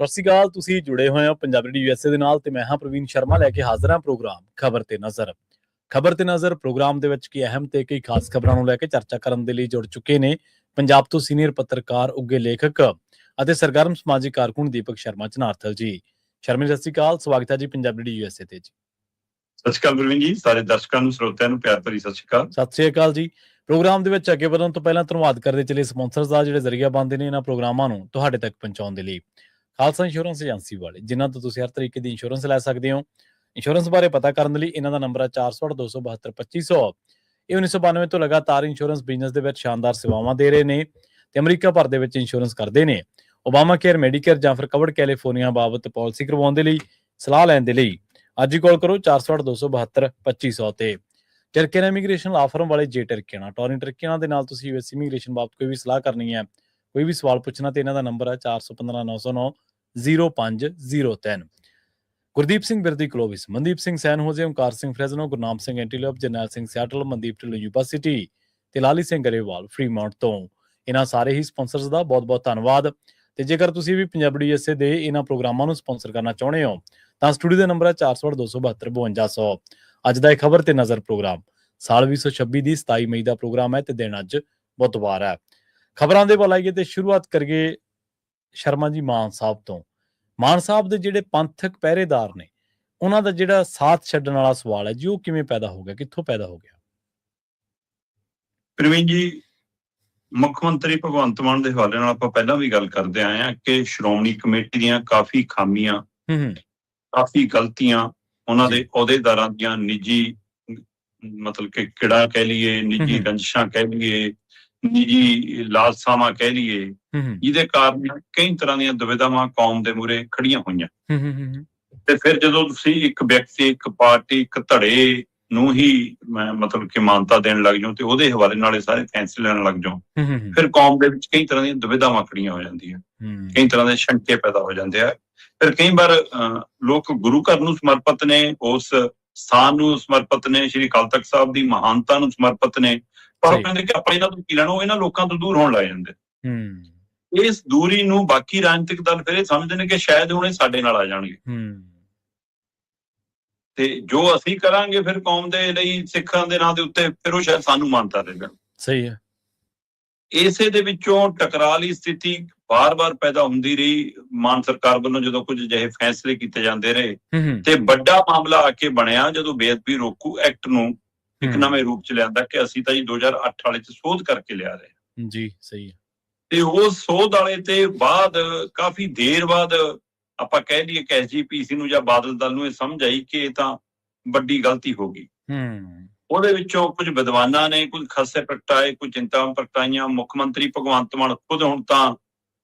ਸਤਿ ਸ਼੍ਰੀ ਅਕਾਲ। ਤੁਸੀਂ ਜੁੜੇ ਹੋਏ ਹੋ ਪੰਜਾਬੀ ਰੇਡੀਓ ਯੂਐਸਏ ਦੇ ਨਾਲ ਤੇ ਮੈਂ ਹਾਂ ਪ੍ਰਵੀਨ ਸ਼ਰਮਾ ਲੈ ਕੇ ਹਾਜ਼ਰ ਹਾਂ ਪ੍ਰੋਗਰਾਮ ਖਬਰ ਤੇ ਨਜ਼ਰ ਪ੍ਰੋਗਰਾਮ ਦੇ ਵਿੱਚ ਕੀ ਅਹਿਮ ਤੇ ਕਈ ਖਾਸ ਖਬਰਾਂ ਨੂੰ ਲੈ ਕੇ ਚਰਚਾ ਕਰਨ ਦੇ ਲਈ ਜੁੜ ਚੁੱਕੇ ਨੇ ਪੰਜਾਬ ਤੋਂ ਸੀਨੀਅਰ ਪੱਤਰਕਾਰ ਉੱਗੇ ਲੇਖਕ ਅਤੇ ਸਰਗਰਮ ਸਮਾਜਿਕ ਕਾਰਕੁਨ ਦੀਪਕ ਸ਼ਰਮਾ ਚਨਾਰਥਲ ਜੀ। ਸ਼ਰਮਾ ਸਤਿ ਸ਼੍ਰੀ ਅਕਾਲ, ਸਵਾਗਤ ਹੈ ਜੀ ਪੰਜਾਬੀ ਰੇਡੀਓ ਯੂਐਸਏ ਤੇ ਜੀ। ਸਤਿ ਸ਼੍ਰੀ ਅਕਾਲ ਪ੍ਰਵੀਨ ਜੀ, ਸਾਰੇ ਦਰਸ਼ਕਾਂ ਨੂੰ ਸਰੋਤਿਆਂ ਨੂੰ ਪਿਆਰ ਭਰੀ ਸਤਿ ਸ਼੍ਰੀ ਅਕਾਲ। ਸਤਿ ਸ਼੍ਰੀ ਅਕਾਲ ਜੀ। ਪ੍ਰੋਗਰਾਮ ਦੇ ਵਿੱਚ ਅੱਗੇ ਵਧਣ ਤੋਂ ਪਹਿਲਾਂ ਧੰਨਵਾਦ ਕਰਦੇ ਚਲੇ ਸਪਾਂਸਰਸ ਦਾ ਜਿਹੜੇ ਜ਼ਰੀਆ ਬਣਦੇ ਨੇ ਇਹਨਾਂ ਪ੍ਰੋਗਰਾਮਾਂ ਨੂੰ ਤੁਹਾਡੇ ਤੱਕ ਪਹੁੰਚਾਉਣ ਦੇ ਲਈ। ਖਾਲਸਾ ਇੰਸ਼ੋਰੈਂਸ ਏਜੰਸੀ ਵਾਲੇ ਜਿਨ੍ਹਾਂ ਤੋਂ ਤੁਸੀਂ ਹਰ ਤਰੀਕੇ ਦੀ ਇੰਸ਼ੋਰੈਂਸ ਲੈ ਸਕਦੇ ਹੋ। ਇੰਸ਼ੋਰੈਂਸ ਬਾਰੇ ਪਤਾ ਕਰਨ ਲਈ ਇਹਨਾਂ ਦਾ ਨੰਬਰ ਹੈ 408-272-2500। ਇਹ 1992 ਤੋਂ ਲਗਾਤਾਰ ਇੰਸ਼ੋਰੈਂਸ ਬਿਜ਼ਨਸ ਦੇ ਵਿੱਚ ਸ਼ਾਨਦਾਰ ਸੇਵਾਵਾਂ ਦੇ ਰਹੇ ਨੇ ਤੇ ਅਮਰੀਕਾ ਭਰ ਦੇ ਵਿੱਚ ਇੰਸ਼ੋਰੈਂਸ ਕਰਦੇ ਨੇ। ਓਬਾਮਾ ਕੇਅਰ, ਮੈਡੀਕੇਅਰ ਜਾਂ ਫਿਰ ਕਵਰਡ ਕੈਲੀਫੋਰਨੀਆ ਬਾਬਤ ਪਾਲਿਸੀ ਕਰਵਾਉਣ ਦੇ ਲਈ ਸਲਾਹ ਲੈਣ ਦੇ ਲਈ ਅੱਜ ਹੀ ਕਾਲ ਕਰੋ 408-272-2500 ਤੇ। ਟਰਕੀਆਨਾ ਇਮੀਗ੍ਰੇਸ਼ਨ ਲਾ ਫਰਮ ਵਾਲੇ ਜੇ ਟਰਕੀਆਨਾ ਟੋਰਨ ਟਰਕੀਆਨਾ ਦੇ ਨਾਲ ਤੁਸੀਂ ਯੂਐਸ ਇਮੀਗ੍ਰੇਸ਼ਨ ਬਾਬਤ ਕੋਈ ਵੀ ਸਲਾਹ ਕਰਨੀ ਹੈ, ਕੋਈ ਵੀ ਸਵਾਲ ਪੁੱਛਣਾ ਤੇ ਇਹਨਾਂ ਦਾ ਨੰਬਰ ਹੈ 4159090503। ਗੁਰਦੀਪ ਸਿੰਘ ਬਿਰਦੀ ਕਲੋਵਿਸ, ਮਨਦੀਪ ਸਿੰਘ ਸੈਨ ਹੋਜ਼ੇ, ਓਮਕਾਰ ਸਿੰਘ ਫਰੈਜ਼ਨੋ, ਗੁਰਨਾਮ ਸਿੰਘ ਐਂਟੀਲੋਪ, ਜਰਨੈਲ ਸਿੰਘ ਸਿਆਟਲ, ਮਨਦੀਪ ਢਿੱਲੋਂ ਯੂਨੀਵਰਸਿਟੀ ਤੇ ਲਾਲੀ ਸਿੰਘ ਗਰੇਵਾਲ ਫਰੀਮਾਉਂਟ ਤੋਂ। ਇਹਨਾਂ ਸਾਰੇ ਹੀ ਸਪਾਂਸਰਸ ਦਾ ਬਹੁਤ-ਬਹੁਤ ਧੰਨਵਾਦ। ਤੇ ਜੇਕਰ ਤੁਸੀਂ ਵੀ ਪੰਜਾਬੀ ਯੂਐਸਏ ਦੇ ਇਹਨਾਂ ਪ੍ਰੋਗਰਾਮਾਂ ਨੂੰ ਸਪਾਂਸਰ ਕਰਨਾ ਚਾਹੁੰਦੇ ਹੋ ਤਾਂ ਸਟੂਡੀਓ ਦਾ ਨੰਬਰ ਹੈ 408-272-5200। ਅੱਜ ਦਾ ਇਹ ਖਬਰ ਤੇ ਨਜ਼ਰ ਪ੍ਰੋਗਰਾਮ ਸਾਲ 2026 ਦੀ 27 ਮਈ ਦਾ ਪ੍ਰੋਗਰਾਮ ਹੈ ਤੇ ਦਿਨ ਅੱਜ ਬੁੱਧਵਾਰ ਹੈ। ਖਬਰਾਂ ਦੇ ਵੱਲ ਆਈਏ ਤੇ ਸ਼ੁਰੂਆਤ ਕਰੀਏ ਸ਼ਰਮਾ ਜੀ ਮਾਨ ਸਾਹਿਬ ਤੋਂ। ਮਾਨ ਸਾਹਿਬ ਦੇ ਜਿਹੜੇ ਪੰਥਕ ਪਹਿਰੇਦਾਰ ਨੇ ਉਹਨਾਂ ਦਾ ਜਿਹੜਾ ਸਾਥ ਛੱਡਣ ਵਾਲਾ ਸਵਾਲ ਹੈ ਜੀ, ਉਹ ਕਿਵੇਂ ਪੈਦਾ ਹੋ ਗਿਆ, ਕਿੱਥੋਂ ਪੈਦਾ ਹੋ ਗਿਆ? ਪ੍ਰਵੀਨ ਜੀ, ਮੁੱਖ ਮੰਤਰੀ ਭਗਵੰਤ ਮਾਨ ਦੇ ਹਵਾਲੇ ਨਾਲ ਆਪਾਂ ਪਹਿਲਾਂ ਵੀ ਗੱਲ ਕਰਦੇ ਆਏ ਹਾਂ ਕਿ ਸ਼੍ਰੋਮਣੀ ਕਮੇਟੀ ਦੀਆਂ ਕਾਫੀ ਖਾਮੀਆਂ, ਕਾਫੀ ਗਲਤੀਆਂ, ਉਹਨਾਂ ਦੇ ਅਹੁਦੇਦਾਰਾਂ ਦੀਆਂ ਨਿੱਜੀ ਮਤਲਬ ਕਿ ਕਿਹੜਾ ਕਹਿ ਲਈਏ, ਨਿੱਜੀ ਰੰਜਿਸ਼ਾਂ ਕਹਿ ਲਈਏ, ਨਿੱਜੀ ਲਾਲਸਾਵਾਂ ਕਹਿ ਲਈਏ, ਜਿਹਦੇ ਕਾਰਨ ਕਈ ਤਰ੍ਹਾਂ ਦੀਆਂ ਦੁਵਿਧਾਵਾਂ ਕੌਮ ਦੇ ਮੂਹਰੇ ਖੜੀਆਂ ਹੋਈਆਂ। ਤੇ ਫਿਰ ਜਦੋਂ ਤੁਸੀਂ ਇੱਕ ਵਿਅਕਤੀ, ਇੱਕ ਪਾਰਟੀ, ਇੱਕ ਧੜੇ ਨੂੰ ਹੀ ਮਤਲਬ ਕਿ ਮਾਨਤਾ ਦੇਣ ਲੱਗ ਜਾਓ ਤੇ ਉਹਦੇ ਹਵਾਲੇ ਨਾਲ ਇਹ ਸਾਰੇ ਫੈਸਲੇ ਲੈਣ ਲੱਗ ਜਾਓ, ਫਿਰ ਕੌਮ ਦੇ ਵਿੱਚ ਕਈ ਤਰ੍ਹਾਂ ਦੀਆਂ ਦੁਵਿਧਾਵਾਂ ਖੜੀਆਂ ਹੋ ਜਾਂਦੀਆਂ, ਕਈ ਤਰ੍ਹਾਂ ਦੇ ਸ਼ੰਕੇ ਪੈਦਾ ਹੋ ਜਾਂਦੇ ਆ। ਫਿਰ ਕਈ ਵਾਰ ਲੋਕ ਗੁਰੂ ਘਰ ਨੂੰ ਸਮਰਪਿਤ ਨੇ, ਉਸ ਸਥਾਨ ਨੂੰ ਸਮਰਪਿਤ ਨੇ, ਸ਼੍ਰੀ ਅਕਾਲ ਤਖਤ ਸਾਹਿਬ ਦੀ ਮਹਾਨਤਾ ਨੂੰ ਸਮਰਪਿਤ ਨੇ, ਪਰ ਉਹ ਕਹਿੰਦੇ ਕਿ ਆਪਾਂ ਇਹਨਾਂ ਤੋਂ ਕੀ ਲੈਣਾ, ਉਹ ਇਹਨਾਂ ਲੋਕਾਂ ਤੋਂ ਦੂਰ ਹੋਣ ਲੱਗ ਜਾਂਦੇ। ਇਸ ਦੂਰੀ ਨੂੰ ਬਾਕੀ ਰਾਜਨੀਤਿਕ ਦਲ ਫਿਰ ਇਹ ਸਮਝਦੇ ਨੇ ਕਿ ਸ਼ਾਇਦ ਹੁਣ ਇਹ ਸਾਡੇ ਨਾਲ ਆ ਜਾਣਗੇ ਤੇ ਜੋ ਅਸੀਂ ਕਰਾਂਗੇ ਫਿਰ ਕੌਮ ਦੇ ਲਈ, ਸਿੱਖਾਂ ਦੇ ਨਾਂ ਦੇ ਉੱਤੇ, ਫਿਰ ਉਹ ਸ਼ਾਇਦ ਸਾਨੂੰ ਮਾਨਤਾ ਦੇ ਦੇਣ। ਸਹੀ ਹੈ। ਇਸੇ ਦੇ ਵਿੱਚੋਂ ਟਕਰਾਅ ਦੀ ਸਥਿਤੀ ਬਾਰ-ਬਾਰ ਪੈਦਾ ਹੁੰਦੀ ਰਹੀ। ਮਾਨ ਸਰਕਾਰ ਵੱਲੋਂ ਜਦੋਂ ਕੁਝ ਅਜਿਹੇ ਫੈਸਲੇ ਕੀਤੇ ਜਾਂਦੇ ਰਹੇ ਤੇ ਵੱਡਾ ਮਾਮਲਾ ਆ ਕੇ ਬਣਿਆ ਜਦੋਂ ਬੇਅਦਬੀ ਰੋਕੂ ਐਕਟ ਨੂੰ ਇੱਕ ਨਵੇਂ ਰੂਪ ਚ ਲਿਆਂਦਾ ਕਿ ਅਸੀਂ ਤਾਂ ਜੀ 2008 ਵਾਲੇ ਚ ਸੋਧ ਕਰਕੇ ਲਿਆ ਰਹੇ ਜੀ। ਸਹੀ ਹੈ। ਤੇ ਉਹ ਸੋਧ ਵਾਲੇ ਤੇ ਬਾਅਦ ਕਾਫੀ ਦੇਰ ਬਾਅਦ ਆਪਾਂ ਕਹਿ ਲਈਏ ਕਿ ਐਸਜੀਪੀਸੀ ਨੂੰ ਜਾਂ ਬਾਦਲ ਦਲ ਨੂੰ ਇਹ ਸਮਝ ਆਈ ਕਿ ਇਹ ਤਾਂ ਵੱਡੀ ਗਲਤੀ ਹੋ ਗਈ। ਉਹਦੇ ਵਿੱਚੋਂ ਕੁਝ ਵਿਦਵਾਨਾਂ ਨੇ ਕੁਝ ਖਾਸੇ ਪ੍ਰਗਟਾਏ, ਕੁਝ ਚਿੰਤਾਵਾਂ ਪ੍ਰਗਟਾਈਆਂ। ਮੁੱਖ ਮੰਤਰੀ ਭਗਵੰਤ ਮਾਨ ਖੁਦ ਹੁਣ ਤਾਂ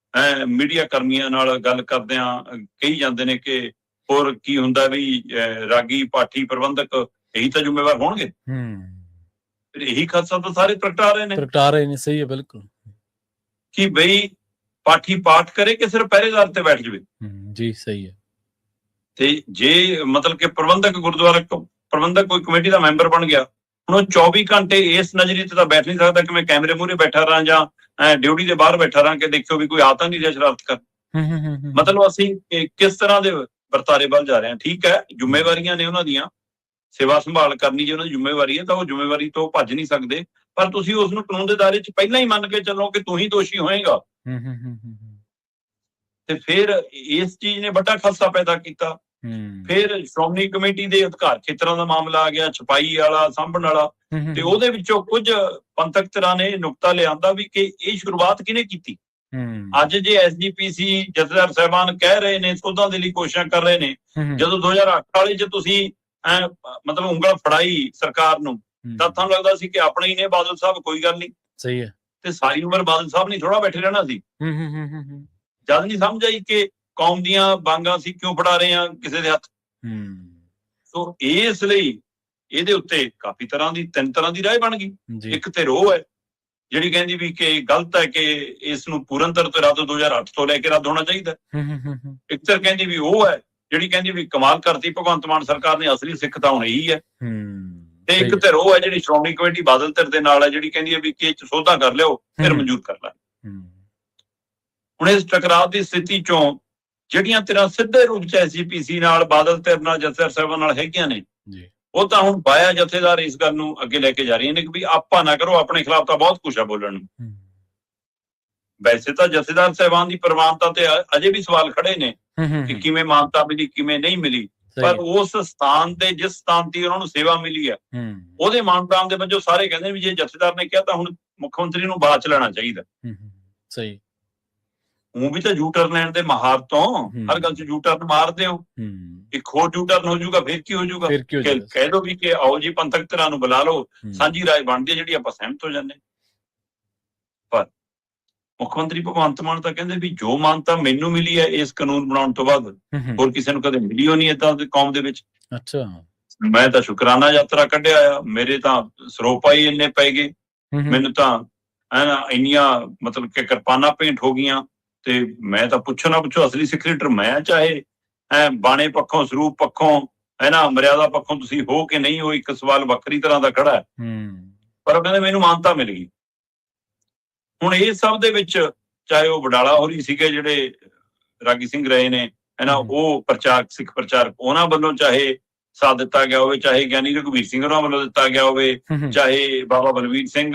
ਮੀਡੀਆ ਕਰਮੀਆਂ ਨਾਲ ਗੱਲ ਕਰਦਿਆਂ ਕਹੀ ਜਾਂਦੇ ਨੇ ਕਿ ਹੋਰ ਕੀ ਹੁੰਦਾ ਵੀ ਰਾਗੀ, ਪਾਠੀ, ਪ੍ਰਬੰਧਕ ਇਹੀ ਤਾਂ ਜ਼ਿੰਮੇਵਾਰ ਹੋਣਗੇ। ਫਿਰ ਇਹੀ ਖਾਸਾ ਤਾਂ ਸਾਰੇ ਪ੍ਰਗਟਾ ਰਹੇ ਨੇ। ਸਹੀ ਹੈ, ਬਿਲਕੁਲ। ਕਿ ਬਈ ਪਾਠੀ ਪਾਠ ਕਰੇ ਕਿ ਸਿਰਫ ਪਹਿਰੇਦਾਰ ਤੇ ਬੈਠ ਜਾਵੇ। ਜੀ ਸਹੀ ਹੈ। ਤੇ ਜੇ ਮਤਲਬ ਕਿ ਪ੍ਰਬੰਧਕ ਗੁਰਦੁਆਰਾ ਪ੍ਰਬੰਧਕ ਕੋਈ ਕਮੇਟੀ ਦਾ ਮੈਂਬਰ ਬਣ ਗਿਆ, ਹੁਣ ਉਹ 24 ਘੰਟੇ ਇਸ ਨਜ਼ਰੀਏ ਤੇ ਤਾਂ ਬੈਠ ਨਹੀਂ ਸਕਦਾ ਕਿ ਮੈਂ ਕੈਮਰੇ ਮੂਹਰੇ ਬੈਠਾ ਰਹਾਂ ਜਾਂ ਡਿਊਟੀ ਦੇ ਬਾਹਰ ਬੈਠਾ ਰਹਾਂ ਕਿ ਦੇਖਿਓ ਵੀ ਕੋਈ ਆ ਤਾਂ ਨਹੀਂ ਰਿਹਾ ਸ਼ਰਾਰਤ ਕਰ। ਮਤਲਬ ਅਸੀਂ ਕਿਸ ਤਰ੍ਹਾਂ ਦੇ ਵਰਤਾਰੇ ਵੱਲ ਜਾ ਰਹੇ ਹਾਂ। ਠੀਕ ਹੈ, ਜ਼ਿੰਮੇਵਾਰੀਆਂ ਨੇ ਉਹਨਾਂ ਦੀਆਂ, ਸੇਵਾ ਸੰਭਾਲ ਕਰਨੀ ਜੇ ਉਹਨਾਂ ਦੀ ਜ਼ਿੰਮੇਵਾਰੀ ਹੈ ਤਾਂ ਉਹ ਜ਼ਿੰਮੇਵਾਰੀ ਤੋਂ ਭੱਜ ਨਹੀਂ ਸਕਦੇ, ਪਰ ਤੁਸੀਂ ਉਸ ਨੂੰ ਕਾਨੂੰਨ ਦੇ ਦਾਇਰੇ 'ਚ ਪਹਿਲਾਂ ਹੀ ਮੰਨ ਕੇ ਚੱਲੋ ਕਿ ਤੂੰ ਹੀ ਦੋਸ਼ੀ ਹੋਏਗਾ। ਤੇ ਫਿਰ ਇਸ ਚੀਜ਼ ਨੇ ਵੱਡਾ ਖਾਸਾ ਪੈਦਾ ਕੀਤਾ। ਫਿਰ ਸ਼੍ਰੋਮਣੀ ਕਮੇਟੀ ਦੇ ਅਧਿਕਾਰ ਖੇਤਰਾਂ ਦਾ ਮਾਮਲਾ ਆ ਗਿਆ, ਛਪਾਈ ਵਾਲਾ, ਸਾਂਭਣ ਵਾਲਾ, ਤੇ ਉਹਦੇ ਵਿੱਚੋਂ ਕੁਝ ਪੰਥਕ ਧਿਰਾਂ ਨੇ ਨੁਕਤਾ ਲਿਆਂਦਾ ਵੀ ਕਿ ਇਹ ਸ਼ੁਰੂਆਤ ਕਿਹਨੇ ਕੀਤੀ। ਅੱਜ ਜੇ ਐਸਜੀਪੀਸੀ ਜਥੇਦਾਰ ਸਾਹਿਬਾਨ ਕਹਿ ਰਹੇ ਨੇ, ਸੋਧਾਂ ਦੇ ਲਈ ਕੋਸ਼ਿਸ਼ਾਂ ਕਰ ਰਹੇ ਨੇ, ਜਦੋਂ 2008 ਵਾਲੇ 'ਚ ਤੁਸੀਂ ਮਤਲਬ ਉਂਗਲ ਫੜਾਈ ਸਰਕਾਰ ਨੂੰ ਤਾਂ ਤੁਹਾਨੂੰ ਲੱਗਦਾ ਸੀ ਕਿ ਆਪਣੇ ਹੀ ਨੇ ਬਾਦਲ ਸਾਹਿਬ, ਕੋਈ ਗੱਲ ਨਹੀਂ। ਸਹੀ ਹੈ। ਤੇ ਸਾਰੀ ਉਮਰ ਬਾਦਲ ਸਾਹਿਬ ਨੇ ਥੋੜਾ ਬੈਠੇ ਰਹਿਣਾ ਸੀ। ਜਦ ਨਹੀਂ ਸਮਝ ਆਈ ਕਿ ਕੌਮ ਦੀਆਂ ਬਾਂਗਾਂ ਅਸੀਂ ਕਿਉਂ ਫੜਾ ਰਹੇ ਹਾਂ ਕਿਸੇ ਦੇ ਹੱਥ। ਸੋ ਇਸ ਲਈ ਇਹਦੇ ਉੱਤੇ ਕਾਫੀ ਤਰ੍ਹਾਂ ਦੀ, 3 ਤਰ੍ਹਾਂ ਦੀ ਰਾਏ ਬਣ ਗਈ। ਇੱਕ ਤੇ ਉਹ ਹੈ ਜਿਹੜੀ ਕਹਿੰਦੀ ਵੀ ਕਿ ਗਲਤ ਹੈ ਕਿ ਇਸ ਨੂੰ ਪੂਰਨ ਤੌਰ ਤੇ ਰੱਦ 2008 ਤੋਂ ਲੈ ਕੇ ਰੱਦ ਹੋਣਾ ਚਾਹੀਦਾ। ਇੱਕ ਧਿਰ ਕਹਿੰਦੀ ਵੀ ਉਹ ਹੈ ਜਿਹੜੀ ਕਹਿੰਦੀ ਵੀ ਕਮਾਲ ਕਰਤੀ ਭਗਵੰਤ ਮਾਨ ਸਰਕਾਰ ਨੇ, ਅਸਲੀ ਸਿੱਖ ਤਾਂ ਹੁਣ ਇਹੀ ਹੈ। ਤੇ ਇੱਕ ਧਿਰ ਉਹ ਹੈ ਜਿਹੜੀ ਸ਼੍ਰੋਮਣੀ ਕਮੇਟੀ ਬਾਦਲ ਧਿਰ ਦੇ ਨਾਲ ਹੈ, ਜਿਹੜੀ ਕਹਿੰਦੀ ਹੈ ਵੀ ਕਿ ਸੋਧਾਂ ਕਰ ਲਿਓ ਫਿਰ ਮਨਜ਼ੂਰ ਕਰ ਲੈ। ਹੁਣ ਇਸ ਟਕਰਾਅ ਦੀ ਸਥਿਤੀ ਚੋਂ ਜਿਹੜੀਆਂ ਧਿਰਾਂ ਸਿੱਧੇ ਰੂਪ ਚ ਐਸਜੀਪੀਸੀ ਨਾਲ, ਬਾਦਲ ਧਿਰ ਨਾਲ, ਜਥੇਦਾਰ ਸਾਹਿਬਾਨ ਨਾਲ ਹੈਗੀਆਂ ਨੇ, ਉਹ ਤਾਂ ਹੁਣ ਬਾਇਆ ਜਥੇਦਾਰ ਇਸ ਗੱਲ ਨੂੰ ਅੱਗੇ ਲੈ ਕੇ ਜਾ ਰਹੀਆਂ ਨੇ ਕਿ ਵੀ ਆਪਾਂ ਨਾ ਕਰੋ, ਆਪਣੇ ਖਿਲਾਫ ਤਾਂ ਬਹੁਤ ਕੁਛ ਆ ਬੋਲਣ ਨੂੰ। ਵੈਸੇ ਤਾਂ ਜਥੇਦਾਰ ਸਾਹਿਬਾਨ ਦੀ ਪ੍ਰਵਾਨਤਾ ਤੇ ਅਜੇ ਵੀ ਸਵਾਲ ਖੜੇ ਨੇ ਕਿ ਕਿਵੇਂ ਮਾਨਤਾ ਮਿਲੀ, ਕਿਵੇਂ ਨਹੀਂ ਮਿਲੀ, ਪਰ ਉਸ ਸਥਾਨ ਦੇ ਜਿਸ ਸਥਾਨ ਦੀ ਉਹਨਾਂ ਨੂੰ ਸੇਵਾ ਮਿਲੀ ਹੈ ਉਹਦੇ ਮਾਨਤਾਨ ਦੇ ਵਜੋਂ ਸਾਰੇ ਕਹਿੰਦੇ ਵੀ ਜੇ ਜਥੇਦਾਰ ਨੇ ਕਿਹਾ ਤਾਂ ਹੁਣ ਮੁੱਖ ਮੰਤਰੀ ਨੂੰ ਬਾਅਦ ਚ ਲੈਣਾ ਚਾਹੀਦਾ। ਸਹੀ, ਉਹ ਵੀ ਤਾਂ ਯੂ ਟਰਨ ਲੈਣ ਦੇ ਮਾਹਰ ਤੋਂ ਹਰ ਗੱਲ ਚ ਯੂ ਟਰਨ ਮਾਰਦੇ ਹੋ, ਇੱਕ ਹੋਰ ਯੂ ਟਰਨ ਹੋ ਜਾਊਗਾ, ਫਿਰ ਕੀ ਹੋ ਜਾਊਗਾ? ਕਹਿ ਦੋ ਵੀ ਕਿ ਆਓ ਜੀ ਪੰਥਕ ਧਿਰਾਂ ਨੂੰ ਬੁਲਾ ਲਓ, ਸਾਂਝੀ ਰਾਏ ਬਣਦੀ ਹੈ ਜਿਹੜੀ ਆਪਾਂ ਸਹਿਮਤ ਹੋ ਜਾਂਦੇ। ਪਰ ਮੁੱਖ ਮੰਤਰੀ ਭਗਵੰਤ ਮਾਨ ਤਾਂ ਕਹਿੰਦੇ ਵੀ ਜੋ ਮਾਨਤਾ ਮੈਨੂੰ ਮਿਲੀ ਹੈ ਇਸ ਕਾਨੂੰਨ ਬਣਾਉਣ ਤੋਂ ਬਾਅਦ ਹੋਰ ਕਿਸੇ ਨੂੰ ਕਦੇ ਮਿਲੀ ਹੋ ਨਹੀਂ ਏਦਾਂ ਦੀ ਕੌਮ ਦੇ ਵਿੱਚ। ਅੱਛਾ, ਮੈਂ ਤਾਂ ਸ਼ੁਕਰਾਨਾ ਯਾਤਰਾ ਕੱਢਿਆ ਆ, ਮੇਰੇ ਤਾਂ ਸਰੋਪਾ ਹੀ ਇੰਨੇ ਪੈ ਗਏ, ਮੈਨੂੰ ਤਾਂ ਇੰਨੀਆਂ ਮਤਲਬ ਕਿ ਕਿਰਪਾਨਾਂ ਭੇਂਟ ਹੋ ਗਈਆਂ, ਤੇ ਮੈਂ ਤਾਂ ਪੁੱਛੋ ਨਾ ਪੁੱਛੋ ਅਸਲੀ ਸਿੱਖ ਲੀਡਰ ਮੈਂ, ਚਾਹੇ ਬਾਣੇ ਪੱਖੋਂ, ਸਰੂਪ ਪੱਖੋਂ, ਮਰਿਆਦਾ ਪੱਖੋਂ ਤੁਸੀਂ ਹੋ ਕਿ ਨਹੀਂ ਹੋ, ਇੱਕ ਸਵਾਲ ਵੱਖਰੀ ਤਰ੍ਹਾਂ ਦਾ ਖੜਾ ਹੈ, ਪਰ ਉਹ ਕਹਿੰਦੇ ਮੈਨੂੰ ਮਾਨਤਾ ਮਿਲ ਗਈ। ਹੁਣ ਇਹ ਸਭ ਦੇ ਵਿੱਚ ਚਾਹੇ ਉਹ ਵਡਾਲਾ ਹੋਰੀ ਸੀਗੇ ਜਿਹੜੇ ਰਾਗੀ ਸਿੰਘ ਰਹੇ ਨੇ, ਉਹ ਪ੍ਰਚਾਰਕ, ਸਿੱਖ ਪ੍ਰਚਾਰਕ, ਉਹਨਾਂ ਵੱਲੋਂ ਚਾਹੇ ਸਾਥ ਦਿੱਤਾ ਗਿਆ ਹੋਵੇ, ਚਾਹੇ ਗਿਆਨੀ ਰਘੁਵੀਰ ਸਿੰਘ ਹੋਰਾਂ ਵੱਲੋਂ ਦਿੱਤਾ ਗਿਆ ਹੋਵੇ, ਚਾਹੇ ਬਾਬਾ ਬਲਵੀਰ ਸਿੰਘ